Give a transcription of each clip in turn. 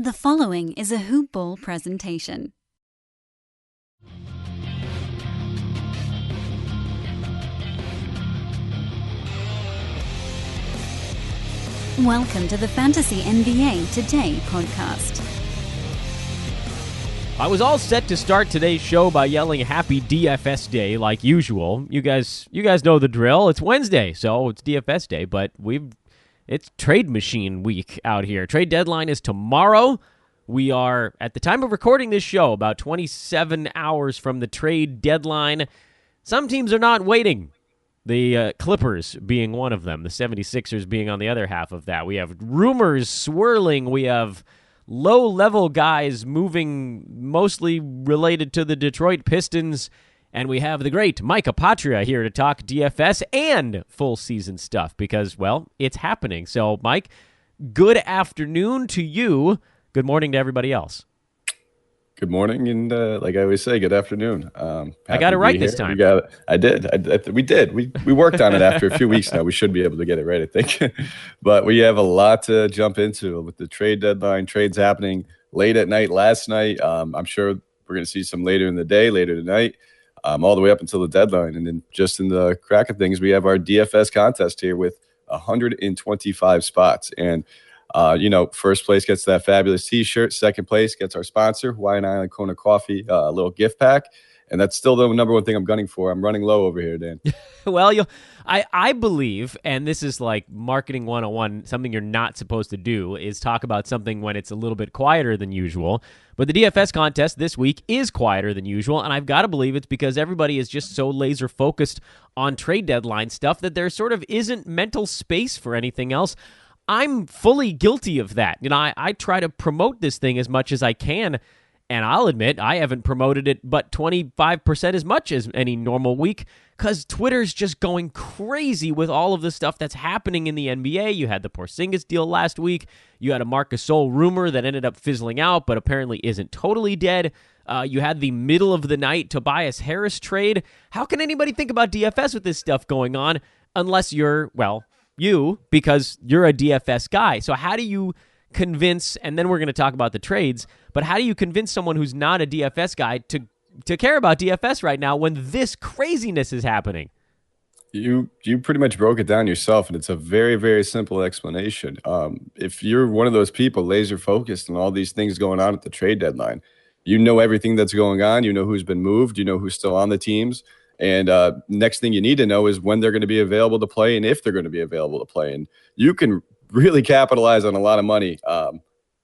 The following is a Hoop Ball presentation. Welcome to the Fantasy NBA Today podcast. I was all set to start today's show by yelling Happy DFS Day like usual. You guys know the drill. It's Wednesday, so it's DFS Day, but it's trade machine week out here. Trade deadline is tomorrow. We are, at the time of recording this show, about 27 hours from the trade deadline. Some teams are not waiting. The Clippers being one of them, the 76ers being on the other half of that. We have rumors swirling. We have low-level guys moving mostly related to the Detroit Pistons. And we have the great Mike Apotria here to talk DFS and full season stuff because, well, it's happening. So, Mike, good afternoon to you. Good morning to everybody else. Good morning, and like I always say, good afternoon. I got it right this time. I did. We did. We worked on it after a few weeks now. We should be able to get it right, I think. But we have a lot to jump into with the trade deadline. Trades happening late at night last night. I'm sure we're going to see some later in the day, later tonight, all the way up until the deadline. And then just in the crack of things, we have our DFS contest here with 125 spots. And first place gets that fabulous T-shirt. Second place gets our sponsor, Hawaiian Island Kona Coffee, a little gift pack. And that's still the number one thing I'm gunning for. I'm running low over here, Dan. Well, I believe, and this is like marketing 101, something you're not supposed to do is talk about something when it's a little bit quieter than usual. But the DFS contest this week is quieter than usual, and I've got to believe it's because everybody is just so laser focused on trade deadline stuff that there sort of isn't mental space for anything else. I'm fully guilty of that. I try to promote this thing as much as I can, and I'll admit I haven't promoted it but 25% as much as any normal week because Twitter's just going crazy with all of the stuff that's happening in the NBA. You had the Porzingis deal last week. You had a Marc Gasol rumor that ended up fizzling out but apparently isn't totally dead. You had the middle of the night Tobias Harris trade. How can anybody think about DFS with this stuff going on unless you're, because you're a DFS guy. So how do you convince, and then we're going to talk about the trades, but how do you convince someone who's not a DFS guy to care about DFS right now when this craziness is happening? You pretty much broke it down yourself, and it's a very, very simple explanation. If you're one of those people laser focused on all these things going on at the trade deadline, you know everything that's going on, you know who's been moved, you know who's still on the teams. And next thing you need to know is when they're going to be available to play and if they're going to be available to play. And you can really capitalize on a lot of money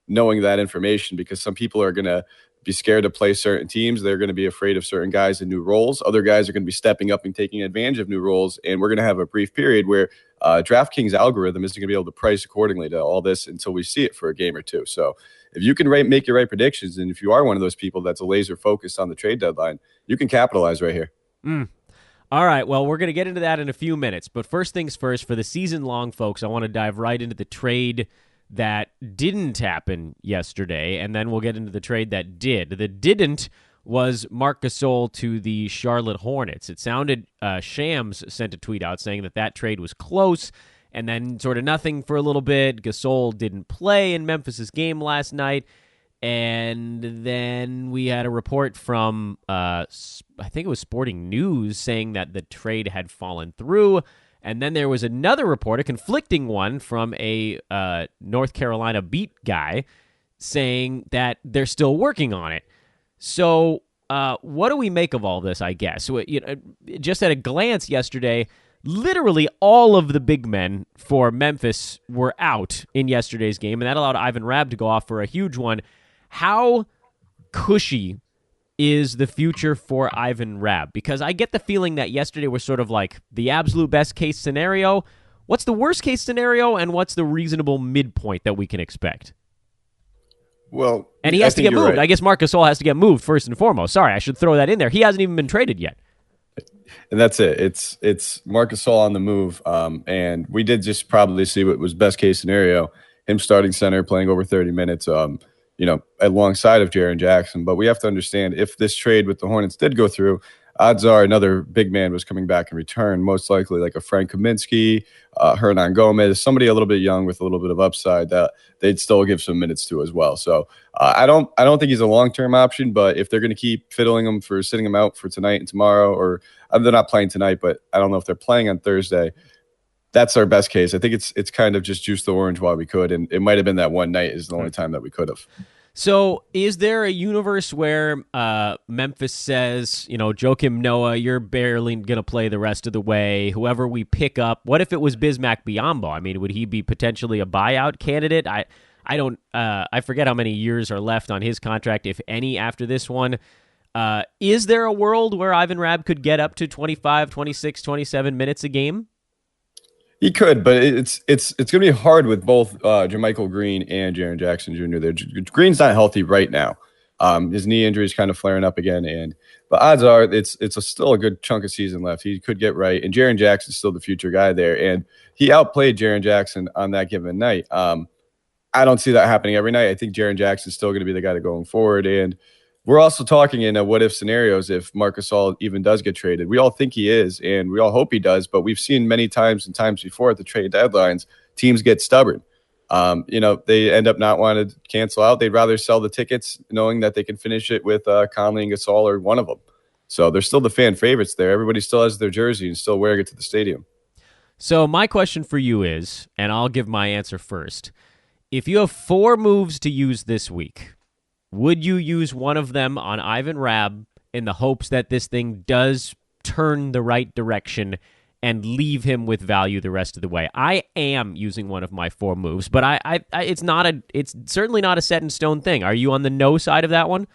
knowing that information because some people are going to be scared to play certain teams. They're going to be afraid of certain guys in new roles. Other guys are going to be stepping up and taking advantage of new roles. And we're going to have a brief period where DraftKings algorithm isn't going to be able to price accordingly to all this until we see it for a game or two. So if you can make your right predictions, and if you are one of those people that's a laser focused on the trade deadline, you can capitalize right here. All right, well, we're going to get into that in a few minutes. But first things first, for the season-long folks, I want to dive right into the trade that didn't happen yesterday, and then we'll get into the trade that did. The didn't was Marc Gasol to the Charlotte Hornets. It sounded Shams sent a tweet out saying that trade was close, and then sort of nothing for a little bit. Gasol didn't play in Memphis's game last night. And then we had a report from, I think it was Sporting News, saying that the trade had fallen through. And then there was another report, a conflicting one, from a North Carolina beat guy saying that they're still working on it. So what do we make of all this, I guess? So, just at a glance yesterday, literally all of the big men for Memphis were out in yesterday's game, and that allowed Ivan Rabb to go off for a huge one. How cushy is the future for Ivan Rabb? Because I get the feeling that yesterday was sort of like the absolute best case scenario. What's the worst case scenario, and what's the reasonable midpoint that we can expect? Well, and he has to get moved. Right. I guess Marc Gasol has to get moved first and foremost. Sorry, I should throw that in there. He hasn't even been traded yet. And that's it. It's Marc Gasol on the move. And we did just probably see what was best case scenario, him starting center, playing over 30 minutes. Alongside of Jaren Jackson. But we have to understand if this trade with the Hornets did go through, odds are another big man was coming back in return, most likely like a Frank Kaminsky, Hernan Gomez, somebody a little bit young with a little bit of upside that they'd still give some minutes to as well. So I don't think he's a long-term option, but if they're going to keep fiddling him for sitting him out for tonight and tomorrow, or they're not playing tonight, but I don't know if they're playing on Thursday, that's our best case. I think it's kind of just juice the orange while we could, and it might have been that one night is the only time that we could have. So is there a universe where Memphis says, Joakim Noah, you're barely going to play the rest of the way, whoever we pick up? What if it was Bismack Biyombo? I mean, would he be potentially a buyout candidate? I forget how many years are left on his contract, if any, after this one. Is there a world where Ivan Rabb could get up to 25, 26, 27 minutes a game? He could, but it's going to be hard with both Jermichael Green and Jaren Jackson Jr. Green's not healthy right now. His knee injury is kind of flaring up again, but odds are it's still a good chunk of season left. He could get right, and Jaren Jackson's still the future guy there, and he outplayed Jaren Jackson on that given night. I don't see that happening every night. I think Jaren Jackson's still going to be the guy going forward, and we're also talking in a what-if scenarios if Marc Gasol even does get traded. We all think he is, and we all hope he does, but we've seen many times and times before at the trade deadlines, teams get stubborn. They end up not wanting to cancel out. They'd rather sell the tickets knowing that they can finish it with Conley and Gasol or one of them. So they're still the fan favorites there. Everybody still has their jersey and still wearing it to the stadium. So my question for you is, and I'll give my answer first, if you have 4 moves to use this week, would you use one of them on Ivan Rabb in the hopes that this thing does turn the right direction and leave him with value the rest of the way? I am using one of my 4 moves, but it's certainly not a set in stone thing. Are you on the no side of that one?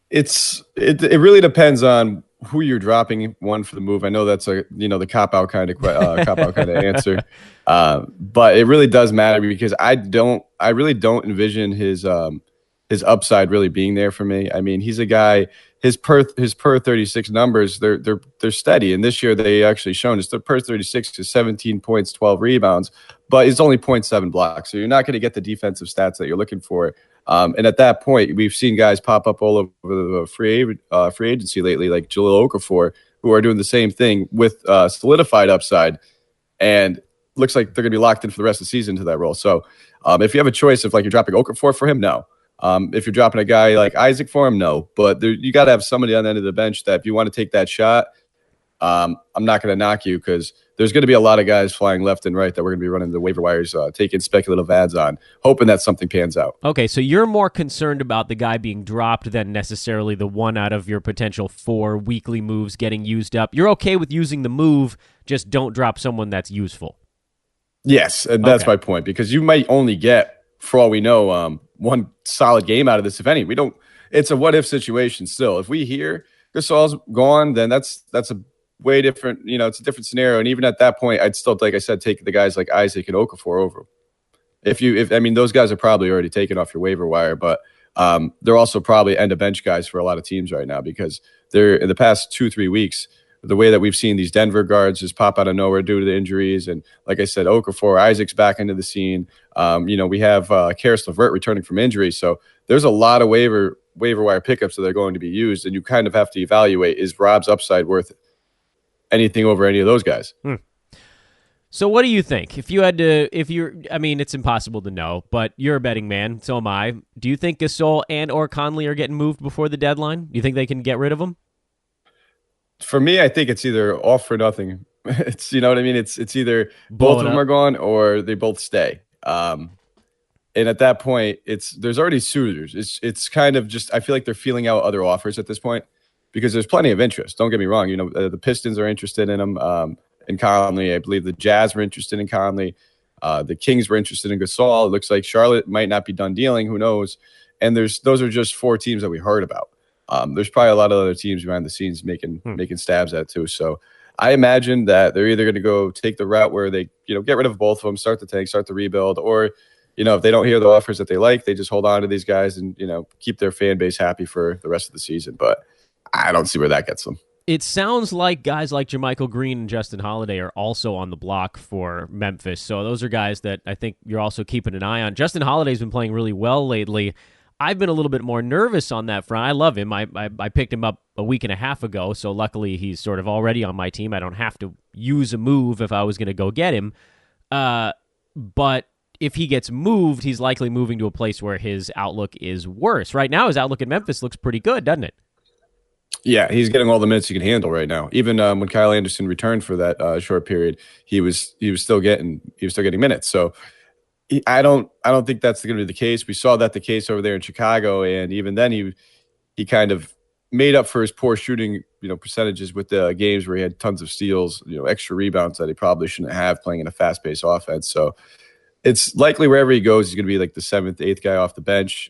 It really depends on who you're dropping one for the move. I know that's the cop out kind of answer, but it really does matter because I really don't envision his upside really being there for me. I mean, he's a guy, his per 36 numbers, they're steady. And this year they actually shown his per 36 is 17 points, 12 rebounds, but it's only 0.7 blocks. So you're not going to get the defensive stats that you're looking for. And at that point, we've seen guys pop up all over the free agency lately, like Jahlil Okafor, who are doing the same thing with solidified upside. And looks like they're going to be locked in for the rest of the season to that role. So if you have a choice of you're dropping Okafor for him, no. If you're dropping a guy like Isaac for him, no. But you got to have somebody on the end of the bench that if you want to take that shot, I'm not going to knock you because there's going to be a lot of guys flying left and right that we're going to be running the waiver wires, taking speculative ads on, hoping that something pans out. Okay, so you're more concerned about the guy being dropped than necessarily the one out of your potential 4 weekly moves getting used up. You're okay with using the move, just don't drop someone that's useful. Yes, and that's my point, because you might only get, for all we know, one solid game out of this, if any. It's a what-if situation still. If we hear Gasol's gone, then that's a way different, it's a different scenario. And even at that point, I'd still, like I said, take the guys like Isaac and Okafor over. Those guys are probably already taken off your waiver wire, but they're also probably end of bench guys for a lot of teams right now because they're in the past 2-3 weeks, the way that we've seen these Denver guards just pop out of nowhere due to the injuries. And like I said, Okafor, Isaac's back into the scene. We have Karis LeVert returning from injury. So there's a lot of waiver wire pickups that are going to be used. And you kind of have to evaluate, is Rob's upside worth anything over any of those guys? So what do you think? It's impossible to know, but you're a betting man. So am I. Do you think Gasol and or Conley are getting moved before the deadline? Do you think they can get rid of them? For me, I think it's either off or nothing. It's, you know what I mean? It's either both of them are gone or they both stay. And at that point, there's already suitors. It's kind of just, I feel like they're feeling out other offers at this point because there's plenty of interest. Don't get me wrong. The Pistons are interested in him, in Conley. I believe the Jazz were interested in Conley. The Kings were interested in Gasol. It looks like Charlotte might not be done dealing. Who knows? And those are just 4 teams that we heard about. There's probably a lot of other teams behind the scenes making stabs at it too. So I imagine that they're either going to go take the route where they, get rid of both of them, start the tank, start the rebuild, or, if they don't hear the offers that they like, they just hold on to these guys and, keep their fan base happy for the rest of the season. But I don't see where that gets them. It sounds like guys like Jermichael Green and Justin Holiday are also on the block for Memphis. So those are guys that I think you're also keeping an eye on. Justin Holiday's been playing really well lately. I've been a little bit more nervous on that front. I love him. I picked him up a week and a half ago, so luckily he's sort of already on my team. I don't have to use a move if I was going to go get him. But if he gets moved, he's likely moving to a place where his outlook is worse. Right now, his outlook in Memphis looks pretty good, doesn't it? Yeah, he's getting all the minutes he can handle right now. Even when Kyle Anderson returned for that short period, he was still getting minutes. So I don't think that's going to be the case. We saw that the case over there in Chicago, and even then he kind of made up for his poor shooting, percentages with the games where he had tons of steals, extra rebounds that he probably shouldn't have playing in a fast-paced offense. So it's likely wherever he goes, he's going to be like the 7th, 8th guy off the bench.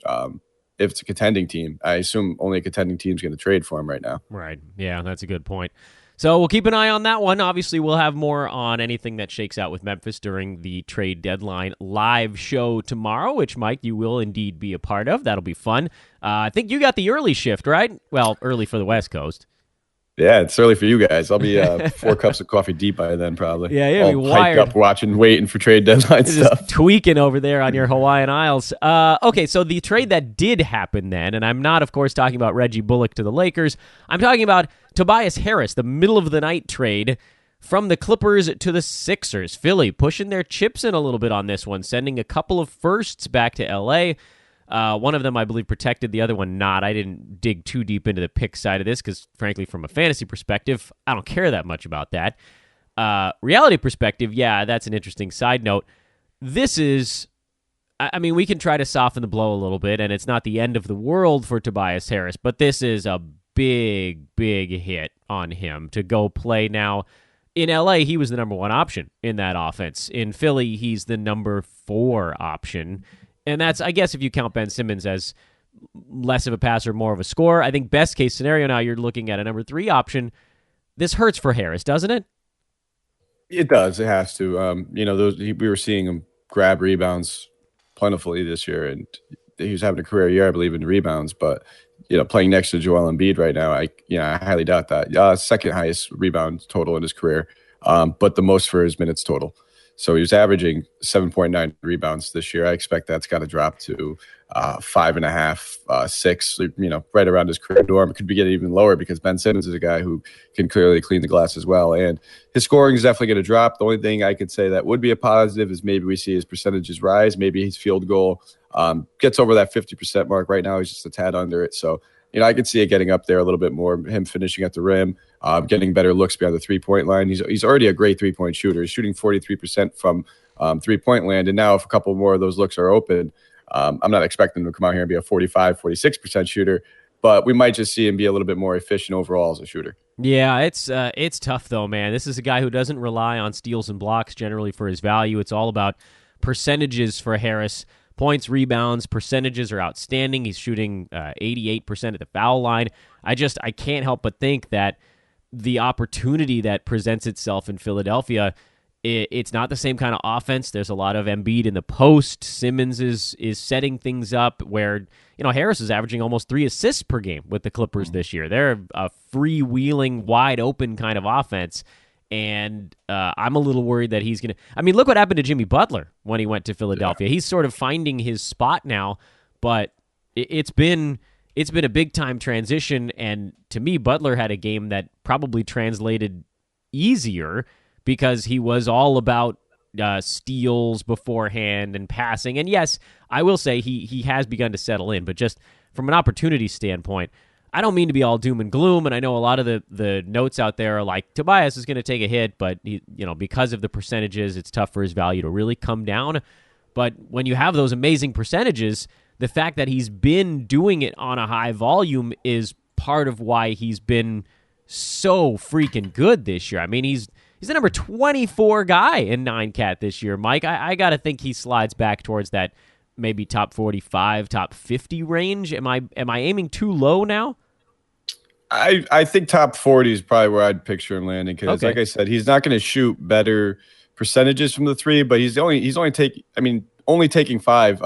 If it's a contending team, I assume only a contending team is going to trade for him right now. Right. Yeah, that's a good point. So we'll keep an eye on that one. Obviously, we'll have more on anything that shakes out with Memphis during the trade deadline live show tomorrow, which, Mike, you will indeed be a part of. That'll be fun. I think you got the early shift, right? Well, early for the West Coast. Yeah, it's early for you guys. I'll be 4 cups of coffee deep by then, probably. Yeah, all hyped up, waiting for trade deadline stuff. Just tweaking over there on your Hawaiian Isles. Okay, so the trade that did happen then, and I'm not, of course, talking about Reggie Bullock to the Lakers. I'm talking about Tobias Harris, the middle-of-the-night trade from the Clippers to the Sixers. Philly pushing their chips in a little bit on this one, sending a couple of firsts back to L.A., one of them, I believe, protected. The other one not. I didn't dig too deep into the pick side of this because, frankly, from a fantasy perspective, I don't care that much about that. Reality perspective, yeah, that's an interesting side note. This is, I mean, we can try to soften the blow a little bit, and it's not the end of the world for Tobias Harris, but this is a big hit on him to go play now. In LA, he was the number 1 option in that offense. In Philly, he's the number 4 option. And that's, I guess, if you count Ben Simmons as less of a passer, more of a scorer. I think best case scenario now, you're looking at a number 3 option. This hurts for Harris, doesn't it? It does. It has to. We were seeing him grab rebounds plentifully this year, and he was having a career year, I believe, in rebounds. But playing next to Joel Embiid right now, I highly doubt that. Second highest rebound total in his career, but the most for his minutes total. So he was averaging 7.9 rebounds this year. I expect that's got to drop to 5.5, 6, right around his career norm. It could be getting even lower because Ben Simmons is a guy who can clearly clean the glass as well. And his scoring is definitely going to drop. The only thing I could say that would be a positive is maybe we see his percentages rise. Maybe his field goal gets over that 50% mark. Right now, he's just a tad under it. So, I could see it getting up there a little bit more, him finishing at the rim, getting better looks beyond the three-point line. He's already a great three-point shooter. He's shooting 43% from three-point land. And now if a couple more of those looks are open, I'm not expecting him to come out here and be a 45, 46% shooter, but we might just see him be a little bit more efficient overall as a shooter. Yeah, it's tough, though, man. This is a guy who doesn't rely on steals and blocks generally for his value. It's all about percentages for Harris. Points, rebounds, percentages are outstanding. He's shooting 88% at the foul line. I can't help but think that the opportunity that presents itself in Philadelphia, it's not the same kind of offense. There's a lot of Embiid in the post. Simmons is setting things up where, Harris is averaging almost 3 assists per game with the Clippers this year. They're a freewheeling, wide open kind of offense. And I'm a little worried that he's going to... I mean, look what happened to Jimmy Butler when he went to Philadelphia. Yeah. He's sort of finding his spot now, but it's been a big-time transition, and to me, Butler had a game that probably translated easier because he was all about steals beforehand and passing. And yes, I will say he has begun to settle in, but just from an opportunity standpoint, I don't mean to be all doom and gloom, and I know a lot of the notes out there are like, Tobias is going to take a hit, but because of the percentages, it's tough for his value to really come down. But when you have those amazing percentages, the fact that he's been doing it on a high volume is part of why he's been so freaking good this year. I mean, he's the number 24 guy in 9-cat this year, Mike. I got to think he slides back towards that maybe top 45, top 50 range. Am I aiming too low now? I think top 40 is probably where I'd picture him landing because, like I said, he's not going to shoot better percentages from the three, but only taking 5.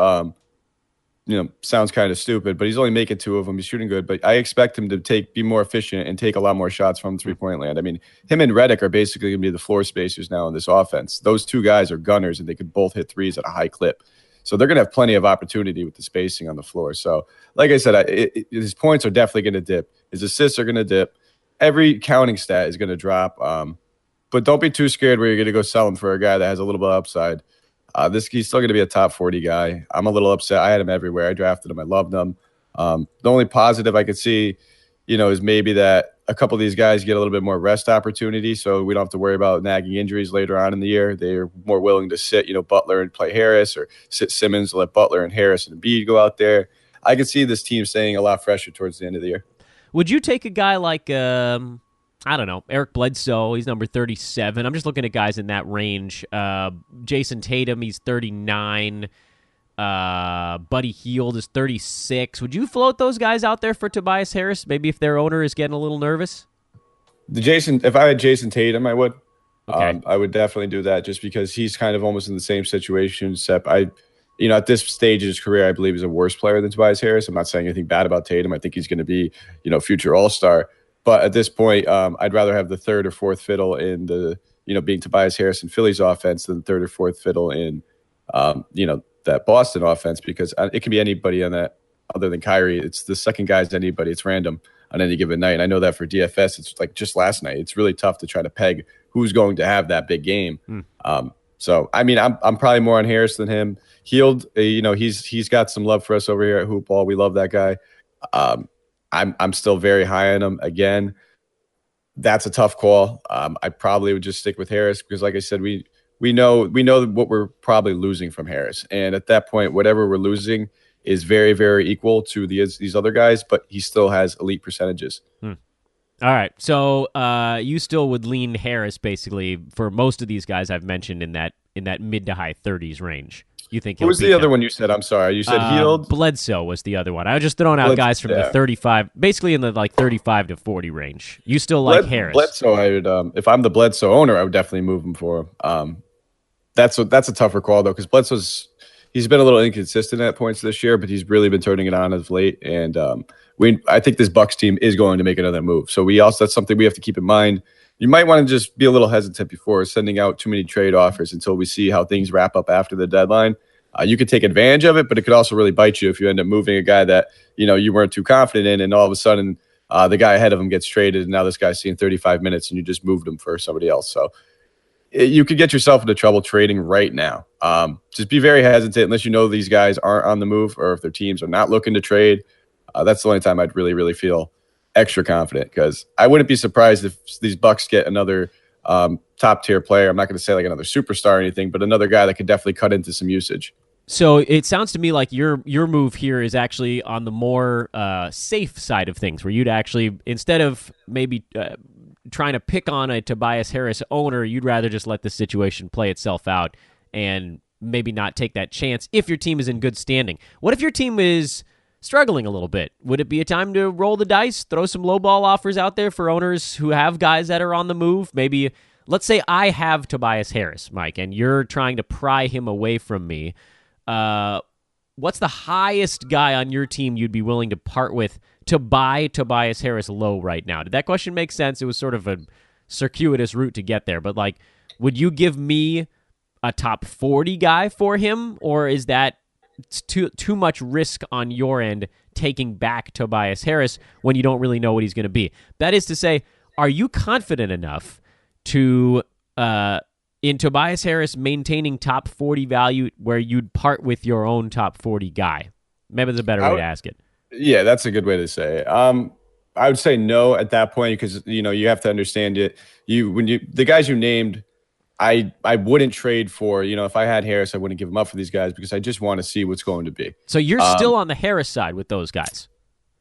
Sounds kind of stupid, but he's only making 2 of them. He's shooting good, but I expect him to be more efficient and take a lot more shots from 3-point land. I mean, him and Redick are basically going to be the floor spacers now in this offense. Those 2 guys are gunners, and they could both hit threes at a high clip. So they're going to have plenty of opportunity with the spacing on the floor. So like I said, his points are definitely going to dip. His assists are going to dip. Every counting stat is going to drop. But don't be too scared where you're going to go sell him for a guy that has a little bit of upside. He's still going to be a top 40 guy. I'm a little upset. I had him everywhere. I drafted him. I loved him. The only positive I could see, is maybe that a couple of these guys get a little bit more rest opportunity, so we don't have to worry about nagging injuries later on in the year. They're more willing to sit, Butler and play Harris, or sit Simmons, let Butler and Harris and Embiid go out there. I could see this team staying a lot fresher towards the end of the year. Would you take a guy like, I don't know, Eric Bledsoe? He's number 37. I'm just looking at guys in that range. Jason Tatum, he's 39. Buddy Hield is 36. Would you float those guys out there for Tobias Harris? Maybe if their owner is getting a little nervous? If I had Jason Tatum, I would. Okay. I would definitely do that just because he's kind of almost in the same situation, except at this stage of his career, I believe he's a worse player than Tobias Harris. I'm not saying anything bad about Tatum. I think he's going to be, future All-Star. But at this point, I'd rather have the third or fourth fiddle in the, being Tobias Harris and Philly's offense than the third or fourth fiddle in, that Boston offense, because it can be anybody on that other than Kyrie. It's the second guy's anybody. It's random on any given night. And I know that for DFS, it's like just last night. It's really tough to try to peg who's going to have that big game. So, I'm probably more on Harris than him. Hield, he's got some love for us over here at Hoop Ball. We love that guy. I'm still very high on him. Again, that's a tough call. I probably would just stick with Harris because, like I said, we know what we're probably losing from Harris, and at that point, whatever we're losing is very, very equal to these other guys, but he still has elite percentages. All right, so you still would lean Harris basically for most of these guys I've mentioned in that mid to high 30s range. You think? Who was the other one you said? I'm sorry, you said Hield. Bledsoe was the other one. I was just throwing out guys from the 35, basically in the 35 to 40 range. You still like Harris? Bledsoe, I would. If I'm the Bledsoe owner, I would definitely move him for him. That's a tougher call though, because he's been a little inconsistent at points this year, but he's really been turning it on of late. And I think this Bucks team is going to make another move. So that's something we have to keep in mind. You might want to just be a little hesitant before sending out too many trade offers until we see how things wrap up after the deadline. You could take advantage of it, but it could also really bite you if you end up moving a guy that you weren't too confident in, and all of a sudden the guy ahead of him gets traded, and now this guy's seeing 35 minutes, and you just moved him for somebody else. So you could get yourself into trouble trading right now. Just be very hesitant unless these guys aren't on the move, or if their teams are not looking to trade. That's the only time I'd really, really feel extra confident, because I wouldn't be surprised if these Bucks get another top tier player. I'm not going to say like another superstar or anything, but another guy that could definitely cut into some usage. So it sounds to me like your move here is actually on the more safe side of things, where you'd actually, instead of maybe trying to pick on a Tobias Harris owner, you'd rather just let the situation play itself out and maybe not take that chance if your team is in good standing. What if your team is struggling a little bit? Would it be a time to roll the dice, throw some low ball offers out there for owners who have guys that are on the move? Maybe, let's say I have Tobias Harris, Mike, and you're trying to pry him away from me. What's the highest guy on your team you'd be willing to part with to buy Tobias Harris low right now? Did that question make sense? It was sort of a circuitous route to get there, but would you give me a top 40 guy for him, or is that too much risk on your end taking back Tobias Harris when you don't really know what he's going to be? That is to say, are you confident enough to in Tobias Harris maintaining top 40 value where you'd part with your own top 40 guy? Maybe there's a better way to ask it. Yeah, that's a good way to say it. I would say no at that point, because you have to understand it. The guys you named, I wouldn't trade for. If I had Harris, I wouldn't give him up for these guys, because I just want to see what's going to be. So you're still on the Harris side with those guys?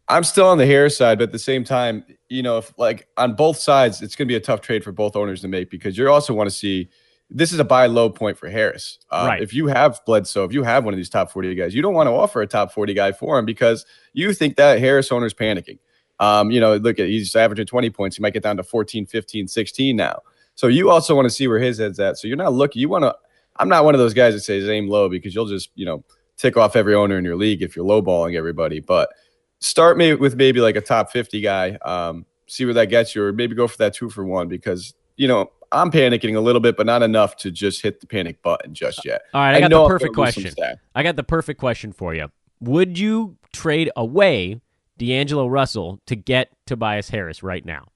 I'm still on the Harris side, but at the same time, if on both sides, it's going to be a tough trade for both owners to make, because you also want to see. This is a buy low point for Harris. Right. If you have Bledsoe, if you have one of these top 40 guys, you don't want to offer a top 40 guy for him, because you think that Harris owner's panicking. Look at, he's averaging 20 points. He might get down to 14, 15, 16 now. So you also want to see where his head's at. So you're not looking. I'm not one of those guys that says aim low, because you'll just, tick off every owner in your league if you're lowballing everybody. But start with maybe like a top 50 guy, see where that gets you, or maybe go for that 2-for-1, because, I'm panicking a little bit, but not enough to just hit the panic button just yet. All right, I got the perfect question. I got the perfect question for you. Would you trade away D'Angelo Russell to get Tobias Harris right now?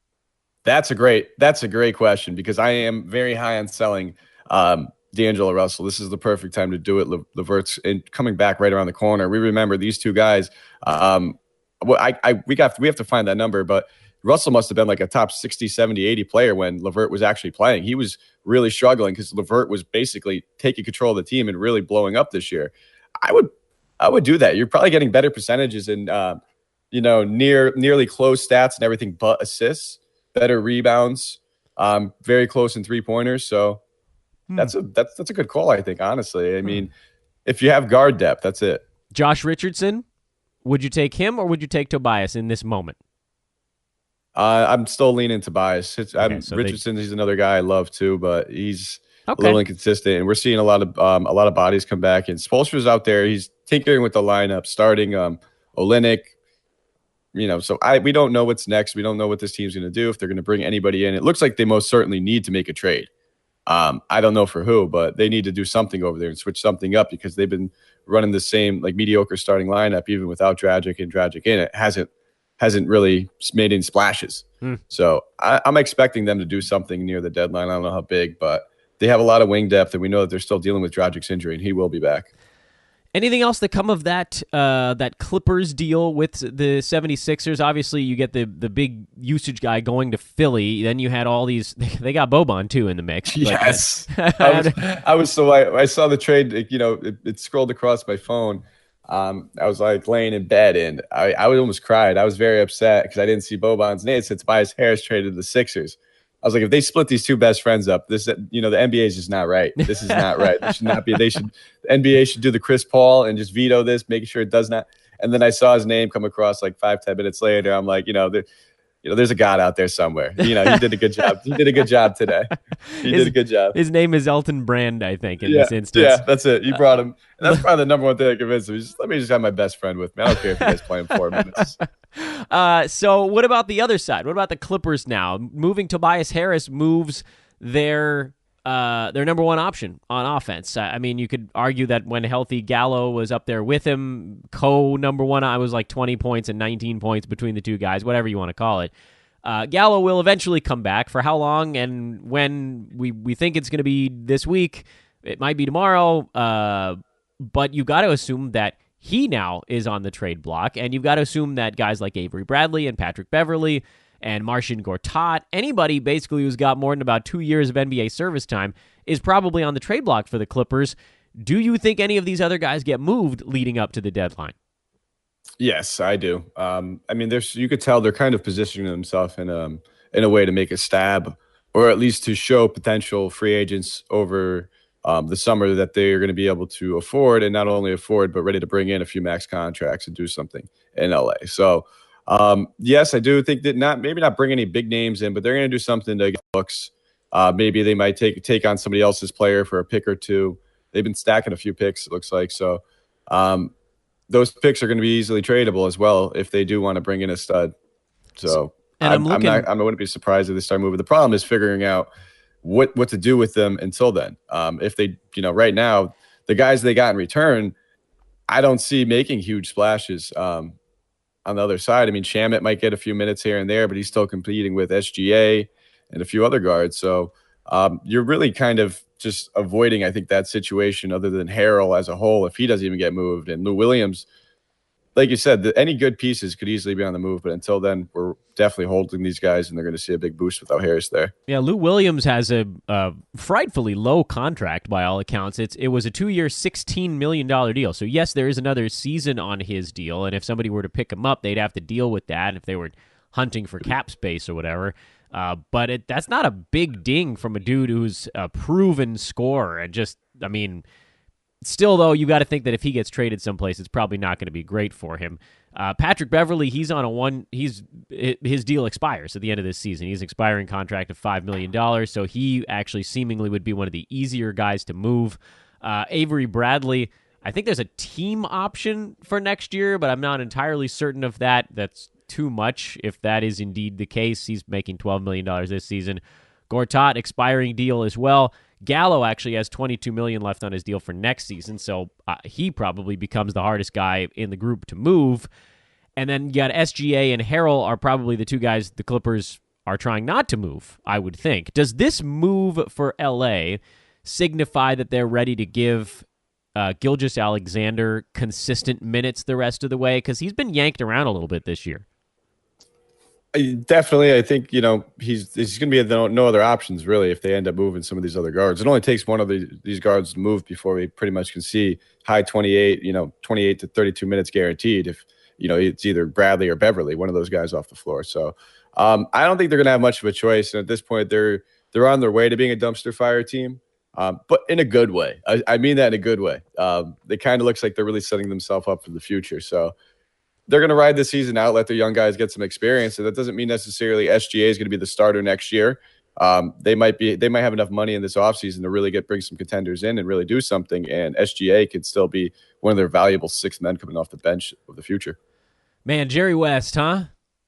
That's a great question, because I am very high on selling D'Angelo Russell. This is the perfect time to do it. LeVert's coming back right around the corner. We remember these two guys. We have to find that number, but Russell must have been like a top 60, 70, 80 player when LeVert was actually playing. He was really struggling because LeVert was basically taking control of the team and really blowing up this year. I would do that. You're probably getting better percentages and nearly close stats and everything but assists, better rebounds, very close in 3-pointers. So that's a good call, I think, honestly. I mean, if you have guard depth, that's it. Josh Richardson, would you take him or would you take Tobias in this moment? I'm still leaning Tobias. Richardson, he's another guy I love too, but he's a little inconsistent, and we're seeing a lot of bodies come back. And Spoelstra's out there; he's tinkering with the lineup, starting Olynyk. So we don't know what's next. We don't know what this team's going to do, if they're going to bring anybody in. It looks like they most certainly need to make a trade. I don't know for who, but they need to do something over there and switch something up, because they've been running the same like mediocre starting lineup even without Dragic in it. Hasn't really made any splashes. So I'm expecting them to do something near the deadline. I don't know how big, but they have a lot of wing depth, and we know that they're still dealing with Dragic's injury, and he will be back. Anything else that come of that Clippers deal with the 76ers? Obviously, you get the big usage guy going to Philly. Then you had all these. They got Boban too in the mix. Yes, I saw the trade. It scrolled across my phone. I was like laying in bed, and I almost cried. I was very upset because I didn't see Boban's name. It said Tobias Harris traded to the Sixers. I was like, if they split these two best friends up, the NBA is just not right. This is not right. This should not be. The NBA should do the Chris Paul and just veto this, making sure it does not. And then I saw his name come across like 5-10 minutes later. I'm like, there's a God out there somewhere. He did a good job. He did a good job today. He did a good job. His name is Elton Brand, I think, in this instance. Yeah, that's it. You brought him. And that's probably the number one thing that convinced him. Let me just have my best friend with me. I don't care if you guys play him 4 minutes. So what about the other side? What about the Clippers now? Moving Tobias Harris moves their number one option on offense. I mean, you could argue that when healthy, Gallo was up there with him, number one. I was like 20 points and 19 points between the two guys, whatever you want to call it. Gallo will eventually come back. For how long and when, we think it's going to be this week. It might be tomorrow. But you got to assume that he now is on the trade block, and you've got to assume that guys like Avery Bradley and Patrick Beverley and Marcin Gortat, anybody basically who's got more than about 2 years of NBA service time, is probably on the trade block for the Clippers. Do you think any of these other guys get moved leading up to the deadline? Yes, I do. You could tell they're kind of positioning themselves in a way to make a stab, or at least to show potential free agents over the summer that they're going to be able to afford, and not only afford, but ready to bring in a few max contracts and do something in LA. So, yes, I do think that maybe not bring any big names in, but they're going to do something to get books. Maybe they might take on somebody else's player for a pick or two. They've been stacking a few picks, it looks like. So, those picks are going to be easily tradable as well if they do want to bring in a stud. So, I wouldn't be surprised if they start moving. The problem is figuring out what to do with them until then. If they, right now, the guys they got in return, I don't see making huge splashes on the other side. I mean, Shamet might get a few minutes here and there, but he's still competing with SGA and a few other guards. So you're really kind of just avoiding, I think, that situation other than Harrell as a whole, if he doesn't even get moved. And Lou Williams, like you said, any good pieces could easily be on the move, but until then, we're definitely holding these guys, and they're going to see a big boost without Harris there. Yeah, Lou Williams has a frightfully low contract by all accounts. It was a 2-year, $16 million deal. So, yes, there is another season on his deal, and if somebody were to pick him up, they'd have to deal with that if they were hunting for cap space or whatever. But that's not a big ding from a dude who's a proven scorer. And just, I mean, still, though, you got to think that if he gets traded someplace, it's probably not going to be great for him. Patrick Beverley, he's on his deal expires at the end of this season. He's an expiring contract of $5 million, so he actually seemingly would be one of the easier guys to move. Avery Bradley, I think there's a team option for next year, but I'm not entirely certain of that. That's too much if that is indeed the case. He's making $12 million this season. Gortat expiring deal as well. Gallo actually has $22 million left on his deal for next season, so he probably becomes the hardest guy in the group to move. And then you got SGA and Harrell are probably the two guys the Clippers are trying not to move, I would think. Does this move for LA signify that they're ready to give Gilgeous-Alexander consistent minutes the rest of the way? Because he's been yanked around a little bit this year. Definitely, I think he's going to be no other options really if they end up moving some of these other guards. It only takes one of these guards to move before we pretty much can see high 28, 28 to 32 minutes guaranteed. If it's either Bradley or Beverly, one of those guys off the floor. So I don't think they're going to have much of a choice. And at this point, they're on their way to being a dumpster fire team, but in a good way. I mean that in a good way. It kind of looks like they're really setting themselves up for the future. So they're going to ride the season out, let their young guys get some experience. And that doesn't mean necessarily SGA is going to be the starter next year. They might have enough money in this offseason to really bring some contenders in and really do something. And SGA could still be one of their valuable sixth men coming off the bench of the future. Man, Jerry West, huh?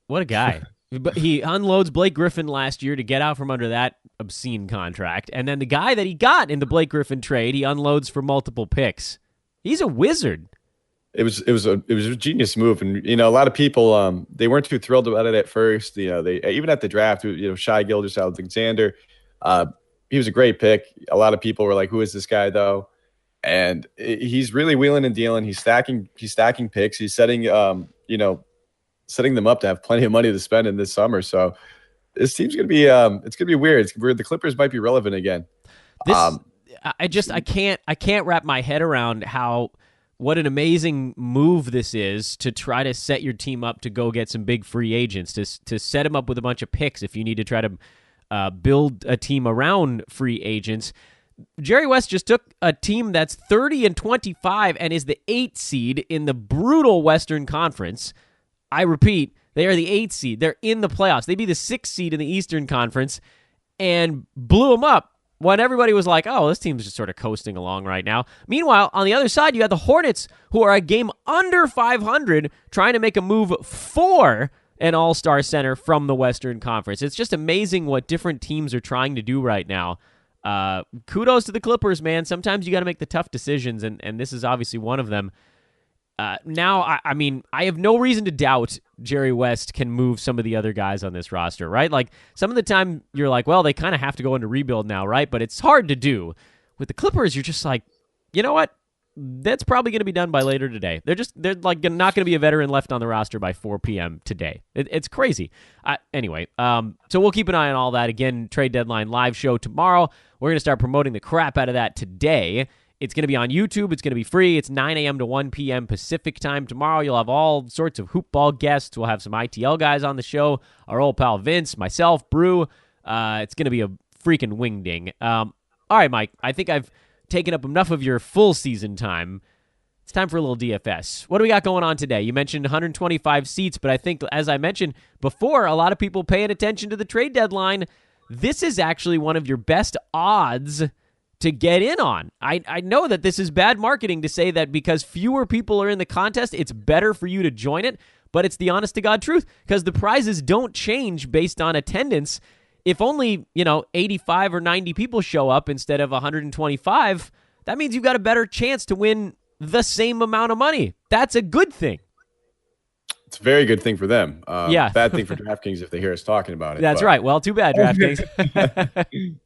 What a guy. But he unloads Blake Griffin last year to get out from under that obscene contract. And then the guy that he got in the Blake Griffin trade, he unloads for multiple picks. He's a wizard. It was a genius move, and a lot of people they weren't too thrilled about it at first. They even at the draft, Shai Gilgeous-Alexander, he was a great pick. A lot of people were like, "Who is this guy, though?" And he's really wheeling and dealing. He's stacking picks. He's setting them up to have plenty of money to spend in this summer. So this team's gonna be it's gonna be weird. It's weird. The Clippers might be relevant again. I can't wrap my head around what an amazing move this is to try to set your team up to go get some big free agents, to set them up with a bunch of picks if you need to try to build a team around free agents. Jerry West just took a team that's 30-25 and is the 8th seed in the brutal Western Conference. I repeat, they are the 8th seed. They're in the playoffs. They'd be the 6th seed in the Eastern Conference and blew them up when everybody was like, oh, this team's just sort of coasting along right now. Meanwhile, on the other side, you had the Hornets, who are a game under 500, trying to make a move for an all-star center from the Western Conference. It's just amazing what different teams are trying to do right now. Kudos to the Clippers, man. Sometimes you got to make the tough decisions, and this is obviously one of them. Now, I have no reason to doubt Jerry West can move some of the other guys on this roster, right? Like, some of the time you're like, well, they kind of have to go into rebuild now, right? But it's hard to do. With the Clippers, you're just like, you know what? That's probably going to be done by later today. They're like not going to be a veteran left on the roster by 4 p.m. today. It's crazy. Anyway, so we'll keep an eye on all that. Again, trade deadline live show tomorrow. We're going to start promoting the crap out of that today. It's going to be on YouTube. It's going to be free. It's 9 a.m. to 1 p.m. Pacific time tomorrow. You'll have all sorts of hoopball guests. We'll have some ITL guys on the show. Our old pal Vince, myself, Brew. It's going to be a freaking wingding. All right, Mike. I think I've taken up enough of your full season time. It's time for a little DFS. What do we got going on today? You mentioned 125 seats, but I think, as I mentioned before, a lot of people paying attention to the trade deadline. This is actually one of your best odds to get in on. I know that this is bad marketing to say that because fewer people are in the contest, it's better for you to join it, but it's the honest-to-God truth, because the prizes don't change based on attendance. If only, 85 or 90 people show up instead of 125, that means you've got a better chance to win the same amount of money. That's a good thing. It's a very good thing for them. Yeah. Bad thing for DraftKings if they hear us talking about it. That's right. Well, too bad, DraftKings.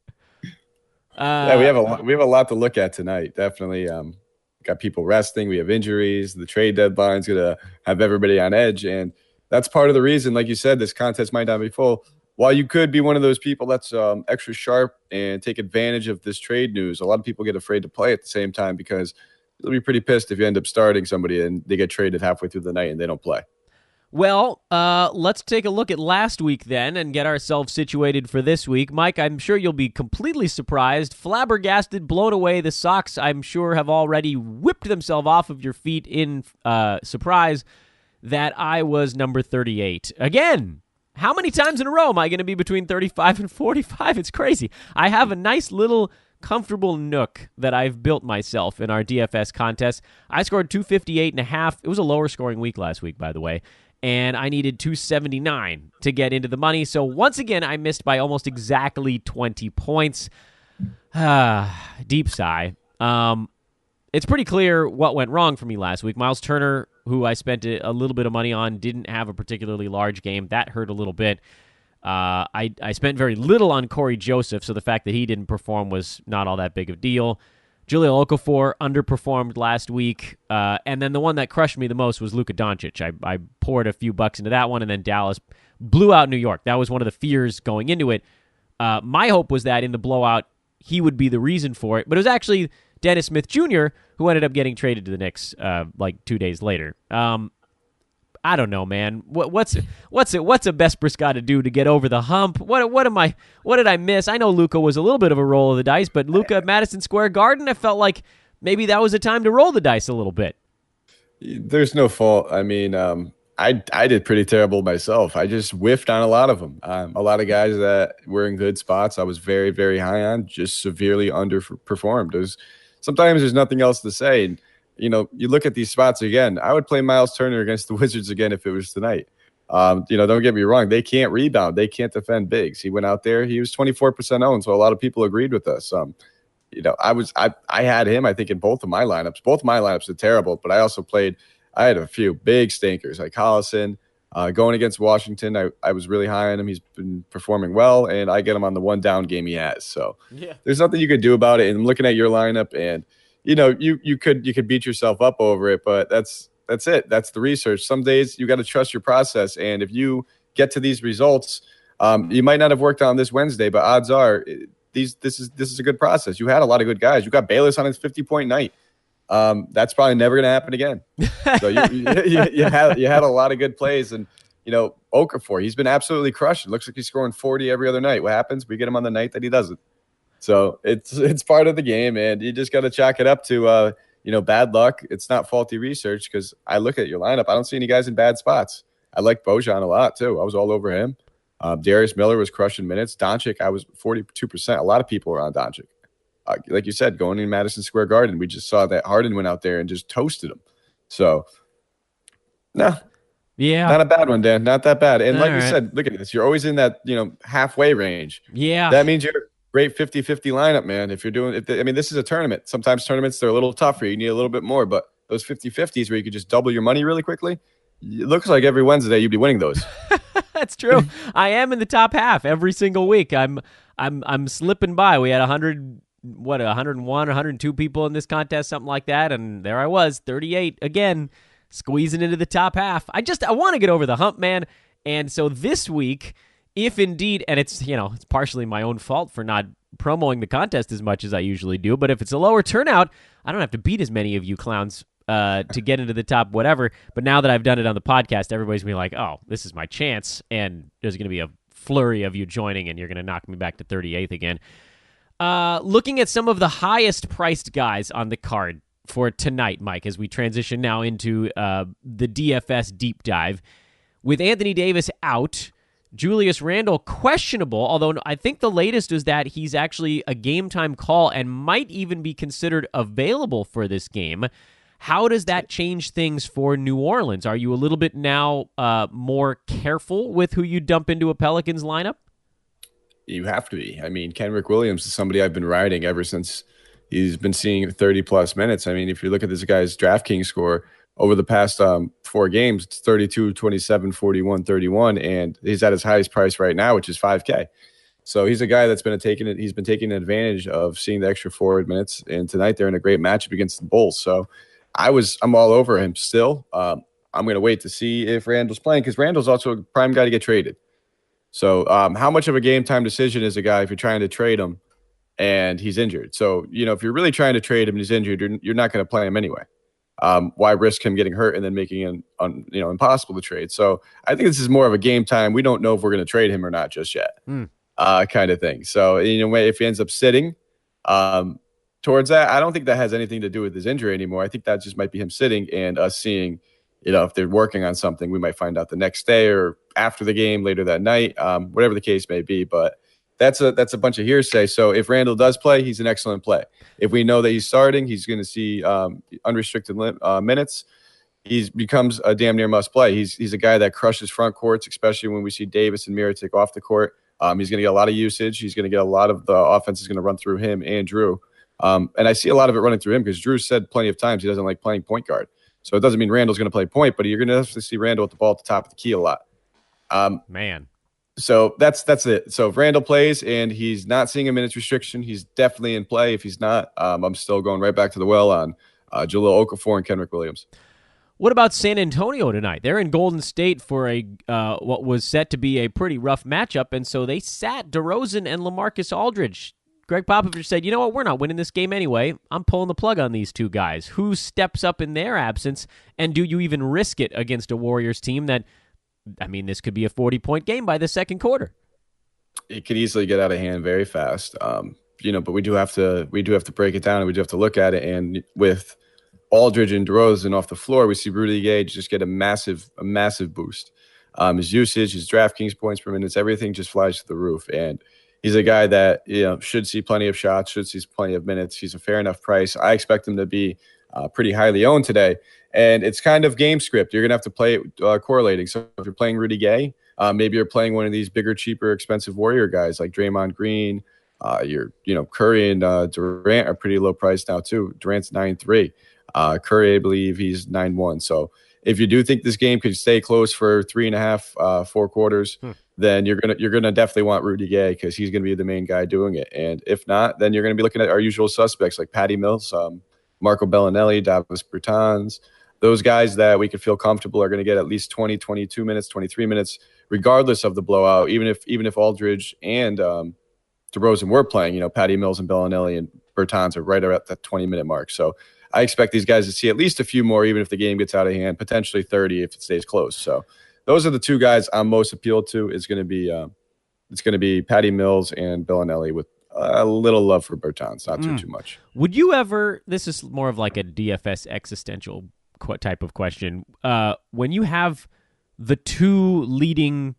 Yeah, we have a lot to look at tonight. Definitely got people resting. We have injuries. The trade deadline's going to have everybody on edge. And that's part of the reason, like you said, this contest might not be full. While you could be one of those people that's extra sharp and take advantage of this trade news, a lot of people get afraid to play at the same time because they'll be pretty pissed if you end up starting somebody and they get traded halfway through the night and they don't play. Well, let's take a look at last week then and get ourselves situated for this week. Mike, I'm sure you'll be completely surprised, flabbergasted, blown away. The Sox, I'm sure, have already whipped themselves off of your feet in surprise that I was number 38. Again, how many times in a row am I going to be between 35 and 45? It's crazy. I have a nice little comfortable nook that I've built myself in our DFS contest. I scored 258.5. It was a lower scoring week last week, by the way. and I needed 279 to get into the money. So once again, I missed by almost exactly 20 points. Deep sigh. It's pretty clear what went wrong for me last week. Miles Turner, who I spent a little bit of money on, didn't have a particularly large game. That hurt a little bit. I spent very little on Corey Joseph, so the fact that he didn't perform was not all that big of a deal. Julio Okafor underperformed last week, and then the one that crushed me the most was Luka Doncic. I poured a few bucks into that one, and then Dallas blew out New York. That was one of the fears going into it. My hope was that in the blowout, he would be the reason for it, but it was actually Dennis Smith Jr., who ended up getting traded to the Knicks like 2 days later. I don't know, man. What's a Besbris got to do to get over the hump? What did I miss? I know Luka was a little bit of a roll of the dice, but Luka at Madison Square Garden, I felt like maybe that was a time to roll the dice a little bit. There's no fault. I mean, I did pretty terrible myself. I just whiffed on a lot of them. A lot of guys that were in good spots I was very, very high on just severely underperformed. Sometimes there's nothing else to say. And, you look at these spots again. I would play Miles Turner against the Wizards again if it was tonight. Don't get me wrong. They can't rebound. They can't defend bigs. He went out there. He was 24% owned, so a lot of people agreed with us. I had him, I think, in both of my lineups. Both of my lineups are terrible, but I had a few big stinkers like Collison. Going against Washington, I was really high on him. He's been performing well, and I get him on the one down game he has. So There's nothing you could do about it. And I'm looking at your lineup, and you could beat yourself up over it, but that's it. That's the research. Some days you got to trust your process, and if you get to these results, you might not have worked on this Wednesday, but odds are this is a good process. You had a lot of good guys. You got Bayless on his 50-point night. That's probably never going to happen again. So you had a lot of good plays, and Okafor, he's been absolutely crushed. It looks like he's scoring 40 every other night. What happens? We get him on the night that he doesn't. So it's part of the game, and you just got to chalk it up to bad luck. It's not faulty research, because I look at your lineup. I don't see any guys in bad spots. I like Bojan a lot too. I was all over him. Darius Miller was crushing minutes. Doncic, I was 42%. A lot of people were on Doncic. Like you said, going in Madison Square Garden, we just saw that Harden went out there and just toasted him. So, no. Yeah. Not a bad one, Dan. Not that bad. And like you said, look at this. You're always in that, halfway range. Yeah. That means you're a great 50-50 lineup, man. If you're doing this is a tournament. Sometimes tournaments, they're a little tougher. You need a little bit more. But those 50-50s where you could just double your money really quickly, it looks like every Wednesday you'd be winning those. That's true. I am in the top half every single week. I'm slipping by. We had 101, 102 people in this contest, something like that, and there I was, 38 again, squeezing into the top half. I want to get over the hump, man. And so this week, if indeed, and it's partially my own fault for not promoting the contest as much as I usually do, but if it's a lower turnout, I don't have to beat as many of you clowns to get into the top whatever. But now that I've done it on the podcast, everybody's going to be like, oh, this is my chance, and there's going to be a flurry of you joining, and you're going to knock me back to 38th again. Looking at some of the highest priced guys on the card for tonight, Mike, as we transition now into the DFS deep dive. With Anthony Davis out, Julius Randle questionable, although I think the latest is that he's actually a game-time call and might even be considered available for this game. How does that change things for New Orleans? Are you a little bit now more careful with who you dump into a Pelicans lineup? You have to be. I mean, Kenrick Williams is somebody I've been riding ever since he's been seeing 30-plus minutes. I mean, if you look at this guy's DraftKings score over the past 4 games, it's 32, 27, 41, 31, and he's at his highest price right now, which is $5K. So he's a guy that's been he's been taking advantage of seeing the extra forward minutes, and tonight they're in a great matchup against the Bulls. So I'm all over him still. I'm going to wait to see if Randall's playing, because Randall's also a prime guy to get traded. So how much of a game time decision is a guy if you're trying to trade him and he's injured? So, if you're really trying to trade him and he's injured, you're not going to play him anyway. Why risk him getting hurt and then making it impossible to trade? So I think this is more of a game time. We don't know if we're going to trade him or not just yet, kind of thing. So if he ends up sitting towards that, I don't think that has anything to do with his injury anymore. I think that just might be him sitting and us seeing if they're working on something, we might find out the next day or after the game, later that night, whatever the case may be. But that's a bunch of hearsay. So if Randall does play, he's an excellent play. If we know that he's starting, he's going to see unrestricted minutes. he becomes a damn near must play. He's a guy that crushes front courts, especially when we see Davis and Mirotic off the court. He's going to get a lot of usage. He's going to get a lot of the offense is going to run through him and Drew. And I see a lot of it running through him because Drew said plenty of times he doesn't like playing point guard. So it doesn't mean Randall's going to play point, but you're going to have to see Randall at the ball at the top of the key a lot. Man. So that's it. So if Randall plays and he's not seeing a minutes restriction, he's definitely in play. If he's not, I'm still going right back to the well on Jahlil Okafor and Kenrick Williams. What about San Antonio tonight? They're in Golden State for a what was set to be a pretty rough matchup, and so they sat DeRozan and LaMarcus Aldridge. Greg Popovich said, you know what, we're not winning this game anyway. I'm pulling the plug on these two guys. Who steps up in their absence, and do you even risk it against a Warriors team that, I mean, this could be a 40-point game by the second quarter? It could easily get out of hand very fast. But we do have to break it down, and we do have to look at it. And with Aldridge and DeRozan off the floor, we see Rudy Gay just get a massive boost. His usage, his DraftKings points per minute, everything just flies to the roof. And he's a guy that should see plenty of shots, should see plenty of minutes. He's a fair enough price. I expect him to be pretty highly owned today. And it's kind of game script. You're going to have to play it correlating. So if you're playing Rudy Gay, maybe you're playing one of these bigger, cheaper, expensive Warrior guys like Draymond Green. Curry and Durant are pretty low price now too. Durant's 9.3. Curry, I believe he's 9.1. So if you do think this game could stay close for 3.5, 4 quarters, then you're gonna definitely want Rudy Gay because he's gonna be the main guy doing it. And if not, then you're gonna be looking at our usual suspects like Patty Mills, Marco Bellinelli, Davis Bertans. Those guys that we could feel comfortable are going to get at least 20, 22 minutes, 23 minutes, regardless of the blowout. Even if Aldridge and DeRozan were playing, Patty Mills and Bellinelli and Bertans are right around that 20-minute mark. So I expect these guys to see at least a few more, even if the game gets out of hand, potentially 30 if it stays close. So those are the two guys I'm most appealed to. It's going to be Patty Mills and Bellinelli with a little love for Bertans, not too much. Would you ever? This is more of like a DFS existential type of question. When you have the two leading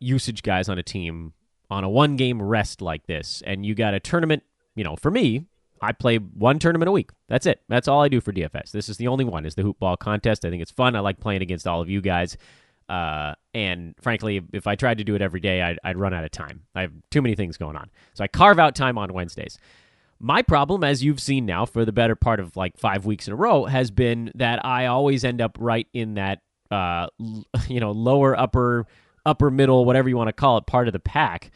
usage guys on a team on a one-game rest like this, and you got a tournament, for me, I play one tournament a week. That's it. That's all I do for DFS. This is the only one, is the hoop ball contest. I think it's fun. I like playing against all of you guys. And frankly, if I tried to do it every day, I'd run out of time. I have too many things going on. So I carve out time on Wednesdays. My problem, as you've seen now for the better part of like 5 weeks in a row, has been that I always end up right in that, lower, upper middle, whatever you want to call it, part of the pack.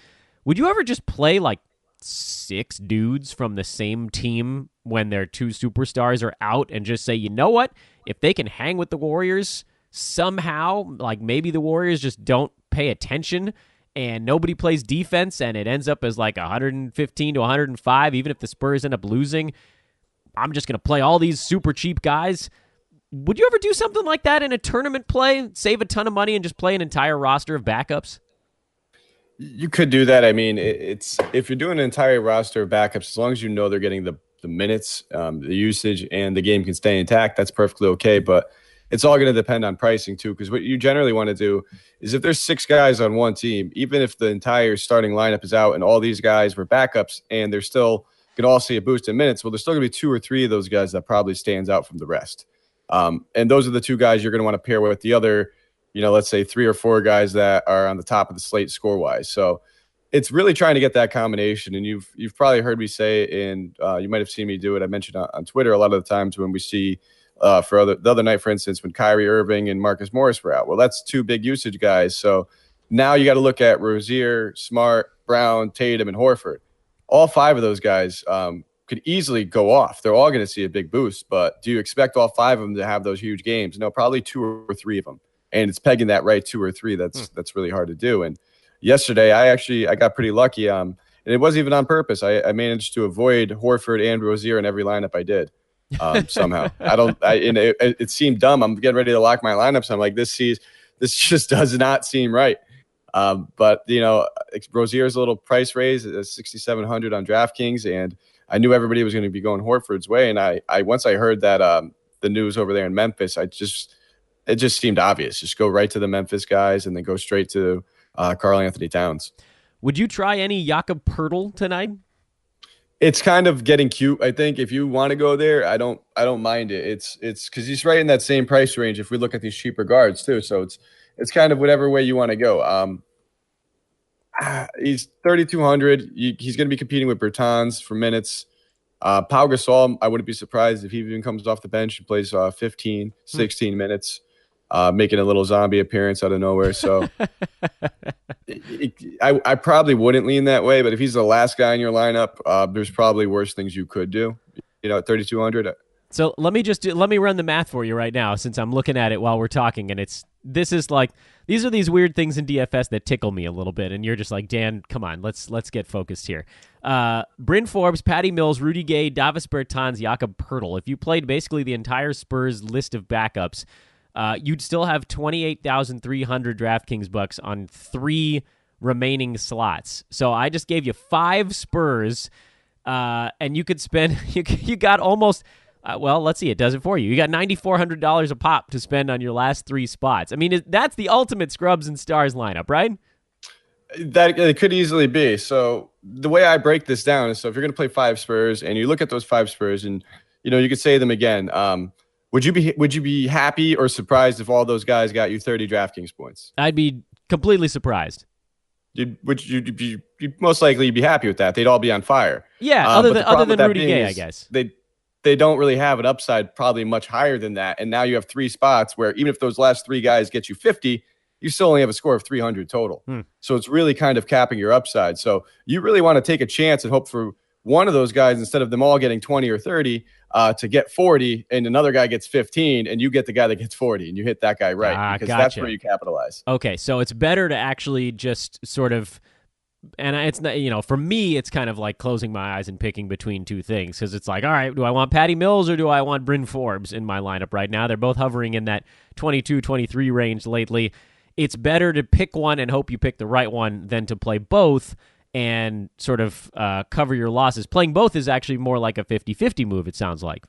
Would you ever just play like 6 dudes from the same team when their 2 superstars are out and just say, you know what, if they can hang with the Warriors somehow, like maybe the Warriors just don't pay attention and nobody plays defense and it ends up as like 115 to 105, even if the Spurs end up losing, I'm just going to play all these super cheap guys. Would you ever do something like that in a tournament play, save a ton of money and just play an entire roster of backups? You could do that. I mean, it's if you're doing an entire roster of backups, as long as you know they're getting the minutes, the usage, and the game can stay intact, that's perfectly okay. But it's all going to depend on pricing too, because what you generally want to do is if there's 6 guys on one team, even if the entire starting lineup is out and all these guys were backups and they're still going to all see a boost in minutes, well, there's still going to be 2 or 3 of those guys that probably stands out from the rest. And those are the 2 guys you're going to want to pair with the other, let's say 3 or 4 guys that are on the top of the slate score-wise. So it's really trying to get that combination. And you've probably heard me say, and you might have seen me do it. I mentioned on Twitter a lot of the times when we see the other night, for instance, when Kyrie Irving and Marcus Morris were out. Well, that's 2 big usage guys. So now you got to look at Rozier, Smart, Brown, Tatum, and Horford. All 5 of those guys could easily go off. They're all going to see a big boost. But do you expect all 5 of them to have those huge games? No, probably 2 or 3 of them. And it's pegging that right 2 or 3. That's really hard to do. And yesterday, I got pretty lucky. And it wasn't even on purpose. I managed to avoid Horford and Rozier in every lineup I did. Somehow. It seemed dumb. I'm getting ready to lock my lineups. I'm like, this just does not seem right. But Rozier's a little price raise at 6,700 on DraftKings, and I knew everybody was going to be going Horford's way. And I once I heard that the news over there in Memphis, it just seemed obvious. Just go right to the Memphis guys and then go straight to Karl Anthony Towns. Would you try any Jakob Poeltl tonight? It's kind of getting cute. I think if you want to go there, I don't mind it. It's because he's right in that same price range. If we look at these cheaper guards too, so it's kind of whatever way you want to go. He's 3,200. He's going to be competing with Bertans for minutes. Pau Gasol, I wouldn't be surprised if he even comes off the bench and plays 15, 16 minutes, making a little zombie appearance out of nowhere. So I probably wouldn't lean that way, but if he's the last guy in your lineup, there's probably worse things you could do, at 3,200. So let me run the math for you right now, since I'm looking at it while we're talking, and these are these weird things in DFS that tickle me a little bit, and you're just like, Dan, come on, let's get focused here. Bryn Forbes, Patty Mills, Rudy Gay, Davis Bertans, Jakob Poeltl. If you played basically the entire Spurs list of backups, you'd still have 28,300 DraftKings bucks on 3 remaining slots. So I just gave you 5 Spurs, and you could spend. You got almost. Well, let's see. It does it for you. You got $9,400 a pop to spend on your last 3 spots. I mean, that's the ultimate scrubs and stars lineup, right? That it could easily be. So the way I break this down is, so if you're going to play 5 Spurs and you look at those 5 Spurs and you could say them again. Would you be happy or surprised if all those guys got you 30 DraftKings points? I'd be completely surprised. You'd most likely be happy with that. They'd all be on fire. Yeah, other than Rudy Gay, I guess. They don't really have an upside probably much higher than that. And now you have 3 spots where even if those last 3 guys get you 50, you still only have a score of 300 total. So it's really kind of capping your upside. So you really want to take a chance and hope for one of those guys, instead of them all getting 20 or 30, to get 40, and another guy gets 15, and you get the guy that gets 40, and you hit that guy right, because gotcha. That's where you capitalize. Okay, so it's better to actually just sort of, and it's not, for me, it's kind of like closing my eyes and picking between 2 things, because it's like, all right, do I want Patty Mills or do I want Bryn Forbes in my lineup right now? They're both hovering in that 22, 23 range lately. It's better to pick one and hope you pick the right one than to play both and sort of cover your losses. Playing both is actually more like a 50-50 move, it sounds like.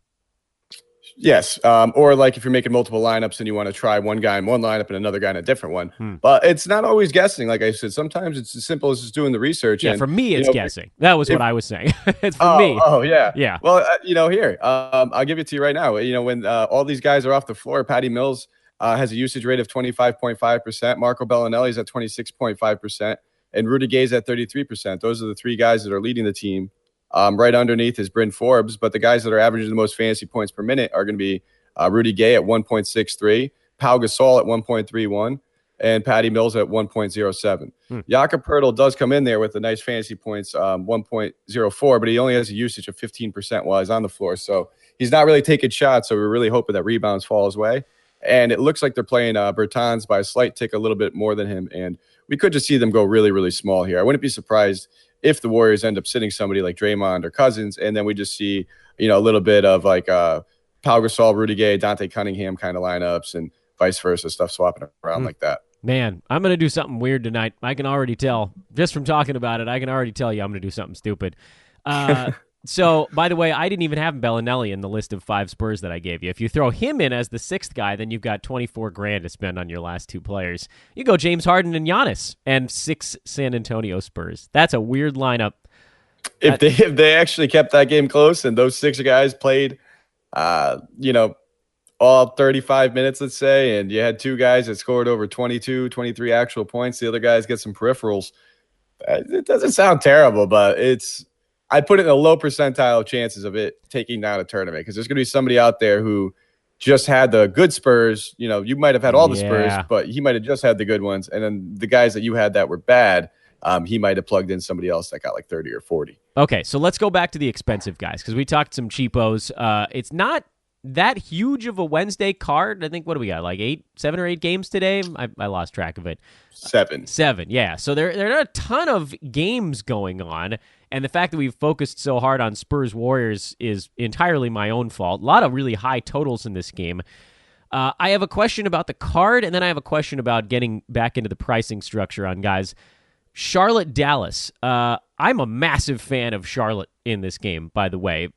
Yes, or like if you're making multiple lineups and you want to try one guy in one lineup and another guy in a different one. But it's not always guessing. Like I said, sometimes it's as simple as just doing the research. Yeah, and, for me, it's guessing. That was what I was saying. It's for me. Oh, yeah. Yeah. Well, here, I'll give it to you right now. When all these guys are off the floor, Patty Mills has a usage rate of 25.5%. Marco Bellinelli's at 26.5%. And Rudy Gay's at 33%. Those are the 3 guys that are leading the team. Right underneath is Bryn Forbes, but the guys that are averaging the most fantasy points per minute are going to be Rudy Gay at 1.63, Pau Gasol at 1.31, and Patty Mills at 1.07. Jakob Poeltl does come in there with the nice fantasy points, 1.04, but he only has a usage of 15% while he's on the floor. So he's not really taking shots, so we're really hoping that rebounds fall his way. And it looks like they're playing Bertans by a slight tick a little bit more than him, and we could just see them go really, really small here. I wouldn't be surprised if the Warriors end up sitting somebody like Draymond or Cousins, and then we just see, a little bit of like Pau Gasol, Rudy Gay, Dante Cunningham kind of lineups and vice versa, stuff swapping around like that. Man, I'm going to do something weird tonight. I can already tell. Just from talking about it, I can already tell you I'm going to do something stupid. So, by the way, I didn't even have Bellinelli in the list of 5 Spurs that I gave you. If you throw him in as the 6th guy, then you've got $24,000 to spend on your last 2 players. You go James Harden and Giannis and 6 San Antonio Spurs. That's a weird lineup. If they actually kept that game close and those 6 guys played, all 35 minutes, let's say, and you had 2 guys that scored over 22, 23 actual points, the other guys get some peripherals. It doesn't sound terrible, but I put it in a low percentile chances of it taking down a tournament, because there's going to be somebody out there who just had the good Spurs. You might have had all the Spurs, but he might have just had the good ones. And then the guys that you had that were bad, he might have plugged in somebody else that got like 30 or 40. Okay, so let's go back to the expensive guys, because we talked some cheapos. It's not that huge of a Wednesday card. I think, what do we got, like 7 or 8 games today? I lost track of it. 7, yeah. So there are a ton of games going on, and the fact that we've focused so hard on Spurs Warriors is entirely my own fault. A lot of really high totals in this game. I have a question about the card, and then I have a question about getting back into the pricing structure on guys. Charlotte, Dallas. I'm a massive fan of Charlotte in this game, by the way.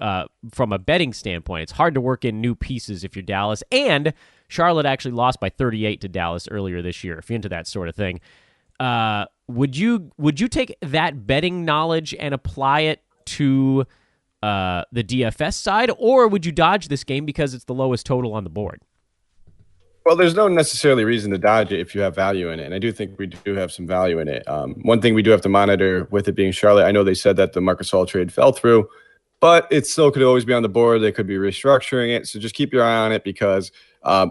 From a betting standpoint, it's hard to work in new pieces if you're Dallas. And Charlotte actually lost by 38 to Dallas earlier this year, if you're into that sort of thing. Would you take that betting knowledge and apply it to the DFS side, or would you dodge this game because it's the lowest total on the board? Well, there's no necessarily reason to dodge it if you have value in it, and I do think we do have some value in it. One thing we do have to monitor with it being Charlotte, I know they said that the Marc Gasol trade fell through, but it still could always be on the board. They could be restructuring it, so just keep your eye on it because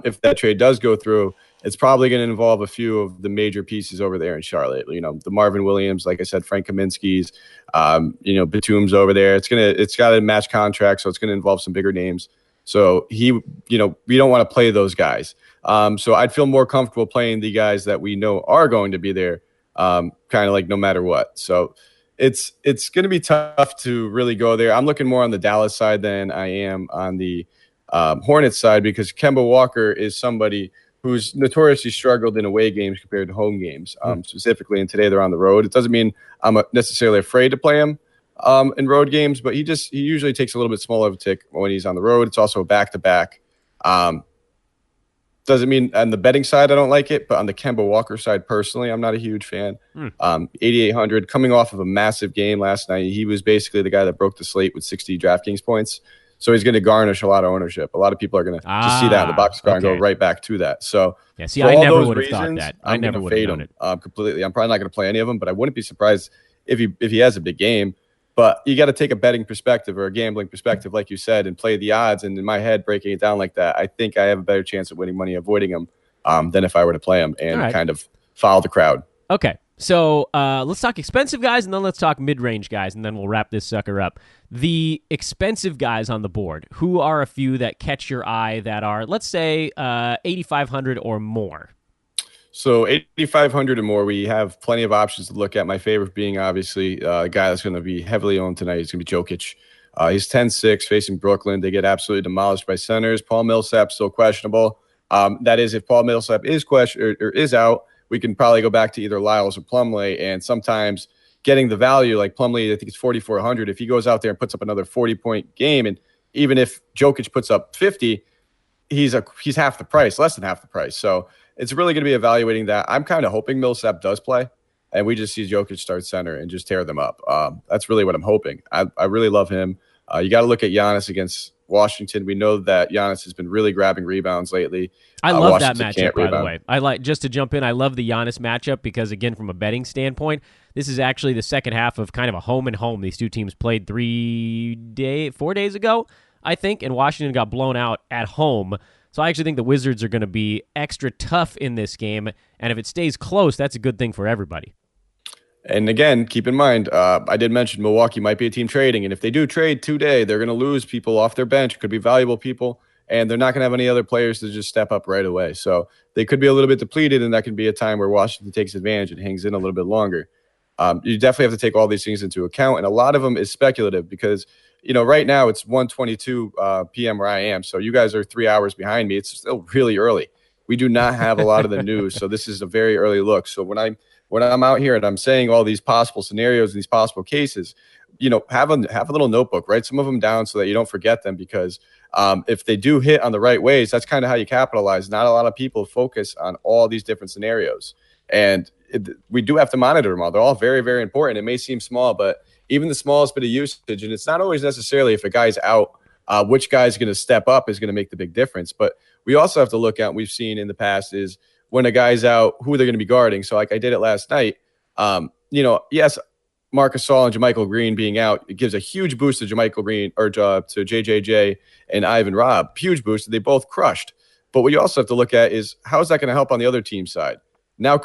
if that trade does go through, it's probably going to involve a few of the major pieces over there in Charlotte. The Marvin Williams, like I said, Frank Kaminsky's, Batum's over there. It's got a match contract, so it's going to involve some bigger names. So we don't want to play those guys. So I'd feel more comfortable playing the guys that we know are going to be there, kind of like no matter what. So it's going to be tough to really go there. I'm looking more on the Dallas side than I am on the Hornets side because Kemba Walker is somebody who's notoriously struggled in away games compared to home games, specifically. And today they're on the road. It doesn't mean I'm necessarily afraid to play him in road games, but he usually takes a little bit smaller of a tick when he's on the road. It's also a back-to-back. Doesn't mean on the betting side I don't like it, but on the Kemba Walker side personally, I'm not a huge fan. 8,800 coming off of a massive game last night. He was basically the guy that broke the slate with 60 DraftKings points. So he's going to garnish a lot of ownership. A lot of people are going to just see that in the box score and go right back to that. So yeah, see, I never would have thought that. I never would have done it completely. I'm probably not going to play any of them, but I wouldn't be surprised if he has a big game. But you got to take a betting perspective or a gambling perspective, like you said, and play the odds. And in my head, breaking it down like that, I think I have a better chance of winning money avoiding them than if I were to play them and kind of follow the crowd. Okay, so let's talk expensive guys, and then let's talk mid-range guys, and then we'll wrap this sucker up. The expensive guys on the board, who are a few that catch your eye that are, let's say, 8,500 or more? So 8,500 or more, we have plenty of options to look at. My favorite being obviously a guy that's going to be heavily owned tonight. He's going to be Jokic. He's 10-6 facing Brooklyn. They get absolutely demolished by centers. Paul Millsap still questionable. That is, if Paul Millsap is is out, we can probably go back to either Lyles or Plumlee. And sometimes getting the value, like Plumlee, I think it's 4,400. If he goes out there and puts up another 40-point game, and even if Jokic puts up 50, he's half the price, less than half the price. So it's really going to be evaluating that. I'm kind of hoping Millsap does play, and we just see Jokic start center and just tear them up. That's really what I'm hoping. I really love him. You got to look at Giannis against Washington. We know that Giannis has been really grabbing rebounds lately. I love that matchup, by the way. I like, just to jump in, I love the Giannis matchup because, again, from a betting standpoint, this is actually the second half of kind of a home and home. These two teams played 4 days ago, I think, and Washington got blown out at home. So I actually think the Wizards are going to be extra tough in this game, and if it stays close, that's a good thing for everybody. And again, keep in mind, I did mention Milwaukee might be a team trading, and if they do trade today, they're going to lose people off their bench. It could be valuable people, and they're not going to have any other players to just step up right away. So they could be a little bit depleted, and that could be a time where Washington takes advantage and hangs in a little bit longer. You definitely have to take all these things into account, and a lot of them is speculative because right now it's 1:22 p.m. where I am, so you guys are 3 hours behind me. It's still really early. We do not have a lot of the news, so this is a very early look. So when I'm out here and I'm saying all these possible scenarios and these possible cases, have a little notebook, write some of them down so that you don't forget them because if they do hit on the right ways, that's kind of how you capitalize. Not a lot of people focus on all these different scenarios, and we do have to monitor them all. They're all very, very important. It may seem small, but even the smallest bit of usage, and it's not always necessarily if a guy's out, which guy's going to step up is going to make the big difference. But we also have to look at, and we've seen in the past, is when a guy's out, who they're going to be guarding. So like I did it last night, yes, Marc Gasol and JaMychal Green being out, it gives a huge boost to JaMychal Green or to JJJ and Ivan Robb. Huge boost. They both crushed. But what you also have to look at is how is that going to help on the other team side? Now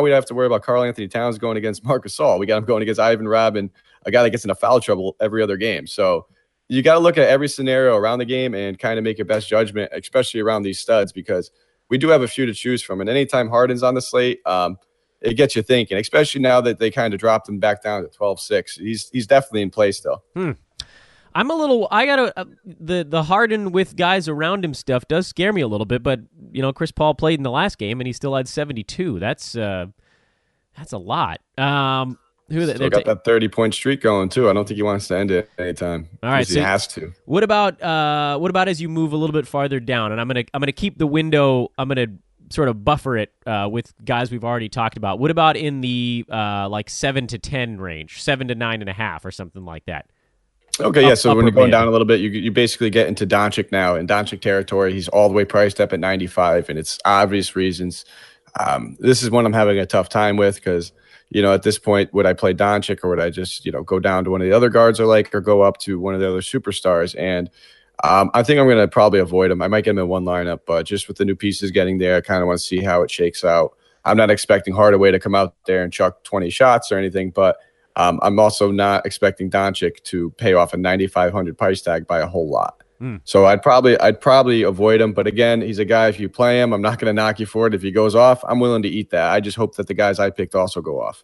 we have to worry about Karl Anthony Towns going against Marc Gasol. We got him going against Ivan Robb and a guy that gets into foul trouble every other game. So you got to look at every scenario around the game and kind of make your best judgment, especially around these studs, because we do have a few to choose from. And anytime Harden's on the slate, it gets you thinking, especially now that they kind of dropped him back down to 12-6. He's definitely in play still. The Harden with guys around him stuff does scare me a little bit, but Chris Paul played in the last game and he still had 72. That's a lot. Still got that 30-point streak going too. I don't think he wants to end it anytime. All right, he has to. What about as you move a little bit farther down? And I'm gonna keep the window. I'm gonna sort of buffer it with guys we've already talked about. What about in the 7 to 10 range, 7 to 9.5 or something like that? Okay, yeah. So when you're going mid. down a little bit, you basically get into Doncic now. In Doncic territory, he's all the way priced up at 95, and it's obvious reasons. This is one I'm having a tough time with because, at this point, would I play Doncic or would I just, go down to one of the other guards I like or go up to one of the other superstars? And I think I'm going to probably avoid him. I might get him in one lineup, but just with the new pieces getting there, I kind of want to see how it shakes out. I'm not expecting Hardaway to come out there and chuck 20 shots or anything, but I'm also not expecting Doncic to pay off a 9,500 price tag by a whole lot. So I'd probably avoid him. But again, he's a guy, if you play him, I'm not going to knock you for it. If he goes off, I'm willing to eat that. I just hope that the guys I picked also go off.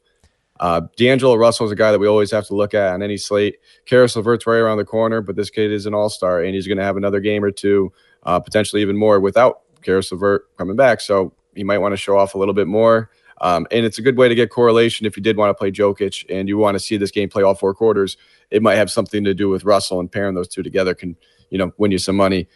D'Angelo Russell is a guy that we always have to look at on any slate. Karis LeVert's right around the corner, but this kid is an all-star, and he's going to have another game or two, potentially even more without Karis LeVert coming back. So he might want to show off a little bit more. And it's a good way to get correlation if you did want to play Jokic and you want to see this game play all four quarters. It might have something to do with Russell, and pairing those two together can, win you some money.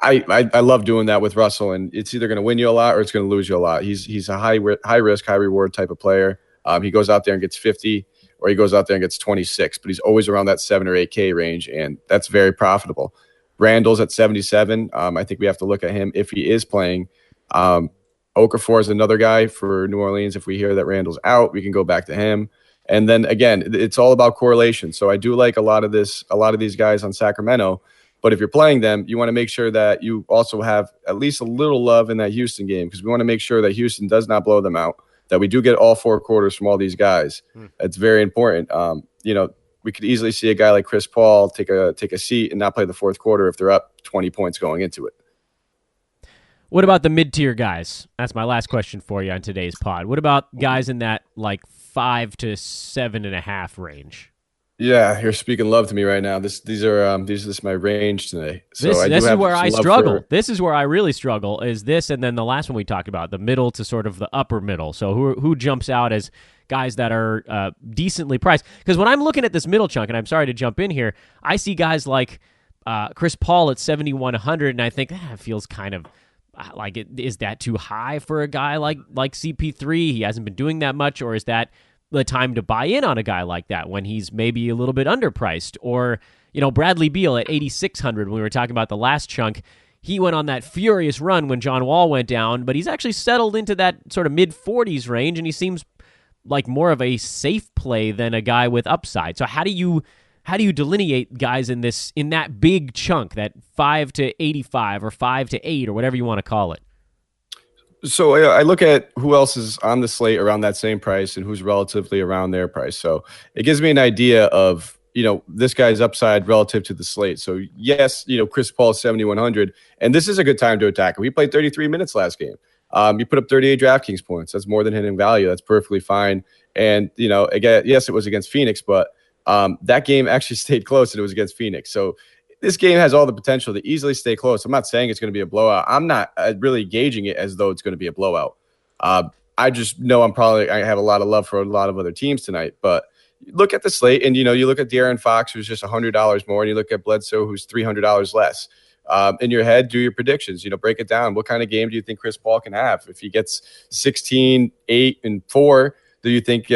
I love doing that with Russell, and it's either going to win you a lot or it's going to lose you a lot. He's a high risk, high reward type of player. He goes out there and gets 50, or he goes out there and gets 26, but he's always around that 7 or 8K range, and that's very profitable. Randall's at 77. I think we have to look at him if he is playing. Okafor is another guy for New Orleans. If we hear that Randall's out, we can go back to him. And then again, it's all about correlation. So I do like a lot of these guys on Sacramento. But if you're playing them, you want to make sure that you also have at least a little love in that Houston game, because we want to make sure that Houston does not blow them out, that we do get all four quarters from all these guys. It's very important. We could easily see a guy like Chris Paul take a seat and not play the fourth quarter if they're up 20 points going into it. What about the mid-tier guys? That's my last question for you on today's pod. What about guys in that 5 to 7.5 range? Yeah, you're speaking love to me right now. This is my range today. So this is where I struggle. This is where I really struggle. Is this, and then the last one we talked about, the middle to sort of the upper middle. So who jumps out as guys that are decently priced? Because when I'm looking at this middle chunk, and I'm sorry to jump in here, I see guys like Chris Paul at 7,100, and I think that feels kind of like is that too high for a guy like CP3? He hasn't been doing that much, or is that the time to buy in on a guy like that when he's maybe a little bit underpriced? Or, Bradley Beal at 8,600, when we were talking about the last chunk, he went on that furious run when John Wall went down, but he's actually settled into that sort of mid-40s range, and he seems like more of a safe play than a guy with upside. So how do you delineate guys in that big chunk, that 5 to 85 or 5 to 8 or whatever you want to call it? So I look at who else is on the slate around that same price and who's relatively around their price. So it gives me an idea of, this guy's upside relative to the slate. So yes, Chris Paul is 7,100, and this is a good time to attack him. He played 33 minutes last game. He put up 38 DraftKings points. That's more than hitting value. That's perfectly fine. And, again, yes, it was against Phoenix, but that game actually stayed close, and it was against Phoenix. So this game has all the potential to easily stay close. I'm not saying it's going to be a blowout. I'm not really gauging it as though it's going to be a blowout. I just know I have a lot of love for a lot of other teams tonight. But look at the slate, and, you look at De'Aaron Fox, who's just $100 more, and you look at Bledsoe, who's $300 less. In your head, do your predictions. Break it down. What kind of game do you think Chris Paul can have? If he gets 16, 8, and 4, do you think,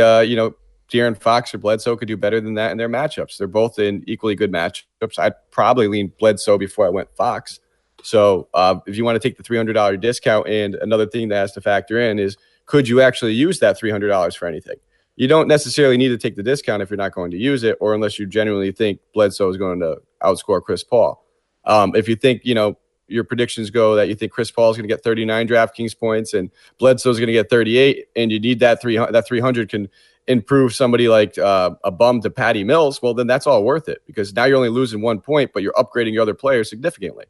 De'Aaron Fox or Bledsoe could do better than that in their matchups? They're both in equally good matchups. I'd probably lean Bledsoe before I went Fox. So if you want to take the $300 discount, and another thing that has to factor in is, could you actually use that $300 for anything? You don't necessarily need to take the discount if you're not going to use it, or unless you genuinely think Bledsoe is going to outscore Chris Paul. If you think, your predictions go that you think Chris Paul is going to get 39 DraftKings points and Bledsoe is going to get 38, and you need that 300 can improve somebody like a bum to Patty Mills, well, then that's all worth it, because now you're only losing 1 point, but you're upgrading your other players significantly.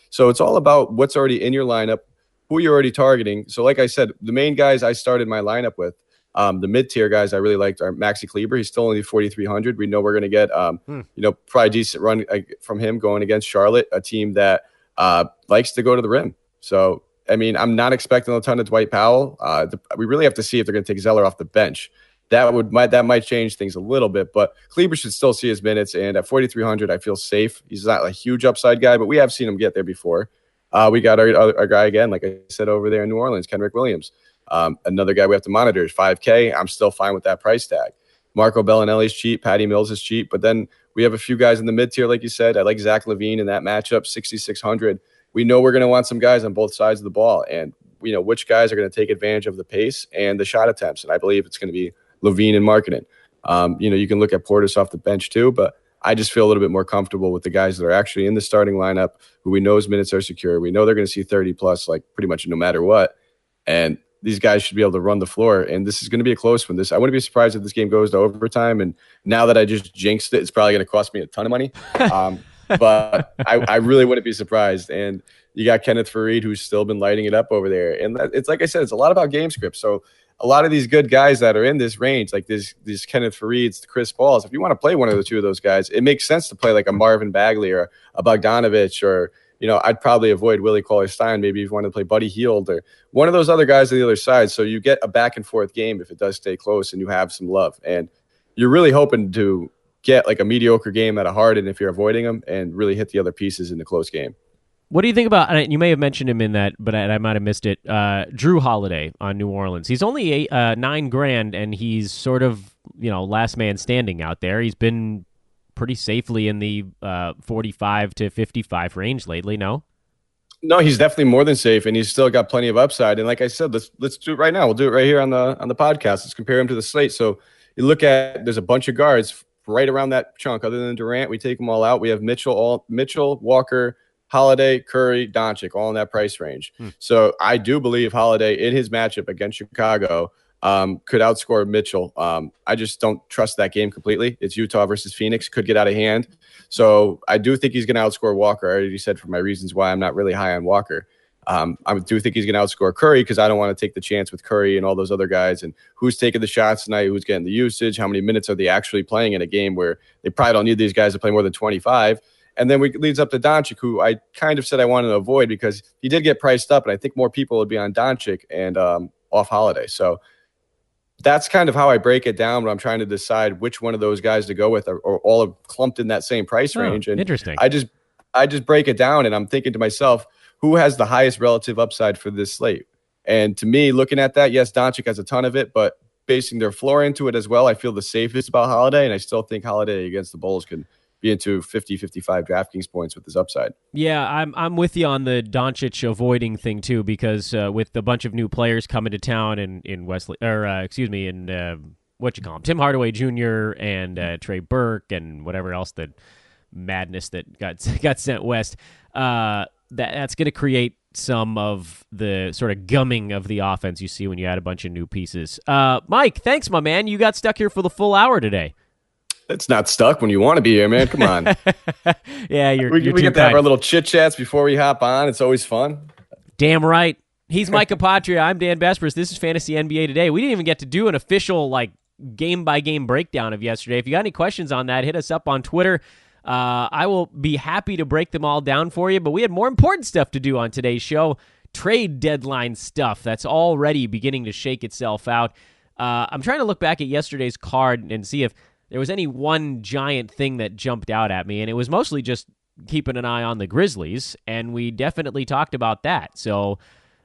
So it's all about what's already in your lineup, who you're already targeting. So like I said, the main guys I started my lineup with, the mid-tier guys I really liked are Maxi Kleber. He's still only 4,300. We know we're going to get, probably a decent run from him going against Charlotte, a team that likes to go to the rim. So, I'm not expecting a ton of Dwight Powell. We really have to see if they're going to take Zeller off the bench. That might change things a little bit, but Kleber should still see his minutes. And at 4,300, I feel safe. He's not a huge upside guy, but we have seen him get there before. We got our guy again, like I said, over there in New Orleans, Kenrick Williams. Another guy we have to monitor is 5K. I'm still fine with that price tag. Marco Bellinelli's cheap. Patty Mills is cheap. But then We have a few guys in the mid-tier, like you said. I like Zach LaVine in that matchup, 6,600. We know we're going to want some guys on both sides of the ball, and we know which guys are going to take advantage of the pace and the shot attempts, and I believe it's going to be LaVine and Markkanen. You can look at Portis off the bench too, but I just feel a little bit more comfortable with the guys that are actually in the starting lineup, who we know's minutes are secure. We know they're going to see 30-plus, like pretty much no matter what, and these guys should be able to run the floor, and this is going to be a close one. I wouldn't be surprised if this game goes to overtime, and now that I just jinxed it, it's probably going to cost me a ton of money. But I really wouldn't be surprised. And you got Kenneth Faried, who's still been lighting it up over there. And it's like I said, it's a lot about game script. So a lot of these good guys that are in this range, like these Kenneth Farieds, the Chris Pauls, if you want to play one of the two of those guys, it makes sense to play like a Marvin Bagley or a Bogdanovich, or I'd probably avoid Willie Cauley-Stein. Maybe if you wanted to play Buddy Hield or one of those other guys on the other side. So you get a back and forth game if it does stay close and you have some love. And you're really hoping to get like a mediocre game out of Harden if you're avoiding them, and really hit the other pieces in the close game. What do you think about, and you may have mentioned him in that, but I might have missed it, Drew Holiday on New Orleans? He's only $9,000, and he's sort of, last man standing out there. He's been pretty safely in the 45 to 55 range lately, no? No, he's definitely more than safe, and he's still got plenty of upside. And like I said, let's do it right now. We'll do it right here on the podcast. Let's compare him to the slate. So you look at, there's a bunch of guards right around that chunk. Other than Durant, we take them all out. We have Mitchell, Walker, Holiday, Curry, Doncic, all in that price range. So I do believe Holiday in his matchup against Chicago could outscore Mitchell. I just don't trust that game completely. It's Utah versus Phoenix. Could get out of hand. So I do think he's going to outscore Walker. I already said for my reasons why I'm not really high on Walker. I do think he's going to outscore Curry, because I don't want to take the chance with Curry and all those other guys, and who's taking the shots tonight, who's getting the usage, how many minutes are they actually playing in a game where they probably don't need these guys to play more than 25. And then it leads up to Doncic, who I kind of said I wanted to avoid because he did get priced up, and I think more people would be on Doncic and off Holiday. So that's kind of how I break it down when I'm trying to decide which one of those guys to go with, or all clumped in that same price range. And interesting. I just break it down, and I'm thinking to myself, who has the highest relative upside for this slate? And to me, looking at that, yes, Doncic has a ton of it, but basing their floor into it as well, I feel the safest about Holiday, and I still think Holiday against the Bulls could be into 50, 55 DraftKings points with his upside. Yeah, I'm with you on the Doncic avoiding thing too, because with a bunch of new players coming to town in Wesley, or what you call him, Tim Hardaway Jr. and Trey Burke and whatever else, that madness that got sent west. That's going to create some of the sort of gumming of the offense you see when you add a bunch of new pieces. Mike, thanks, my man. You got stuck here for the full hour today. It's not stuck when you want to be here, man. Come on. Yeah, we get to have our little chit chats before we hop on. It's always fun. Damn right. He's Mike Apotria. I'm Dan Besbris. This is Fantasy NBA Today. We didn't even get to do an official game by game breakdown of yesterday. If you got any questions on that, hit us up on Twitter. I will be happy to break them all down for you. But we had more important stuff to do on today's show. Trade deadline stuff that's already beginning to shake itself out. I'm trying to look back at yesterday's card and see if there was any one giant thing that jumped out at me, and it was mostly just keeping an eye on the Grizzlies, and we definitely talked about that. So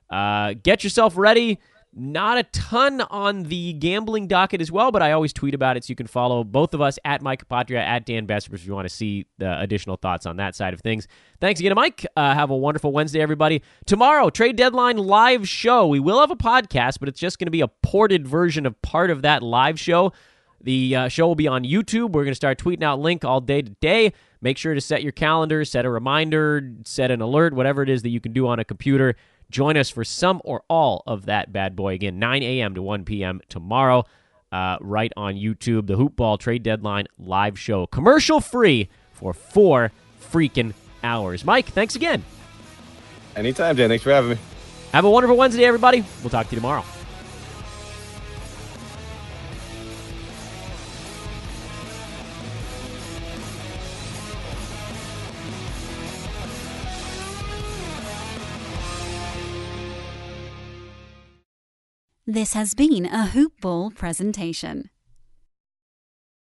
get yourself ready. Not a ton on the gambling docket as well, but I always tweet about it, so you can follow both of us at Mike Apotria, at Dan Besbris, if you want to see the additional thoughts on that side of things. Thanks again to Mike. Have a wonderful Wednesday, everybody. Tomorrow, trade deadline live show. We will have a podcast, but it's just going to be a ported version of part of that live show. The show will be on YouTube. We're going to start tweeting out link all day today. Make sure to set your calendar, set a reminder, set an alert, whatever it is that you can do on a computer. Join us for some or all of that bad boy. Again, 9 a.m. to 1 p.m. tomorrow, right on YouTube. The Hoop Ball Trade Deadline live show. Commercial free for 4 freaking hours. Mike, thanks again. Anytime, Dan. Thanks for having me. Have a wonderful Wednesday, everybody. We'll talk to you tomorrow. This has been a Hoop Ball presentation.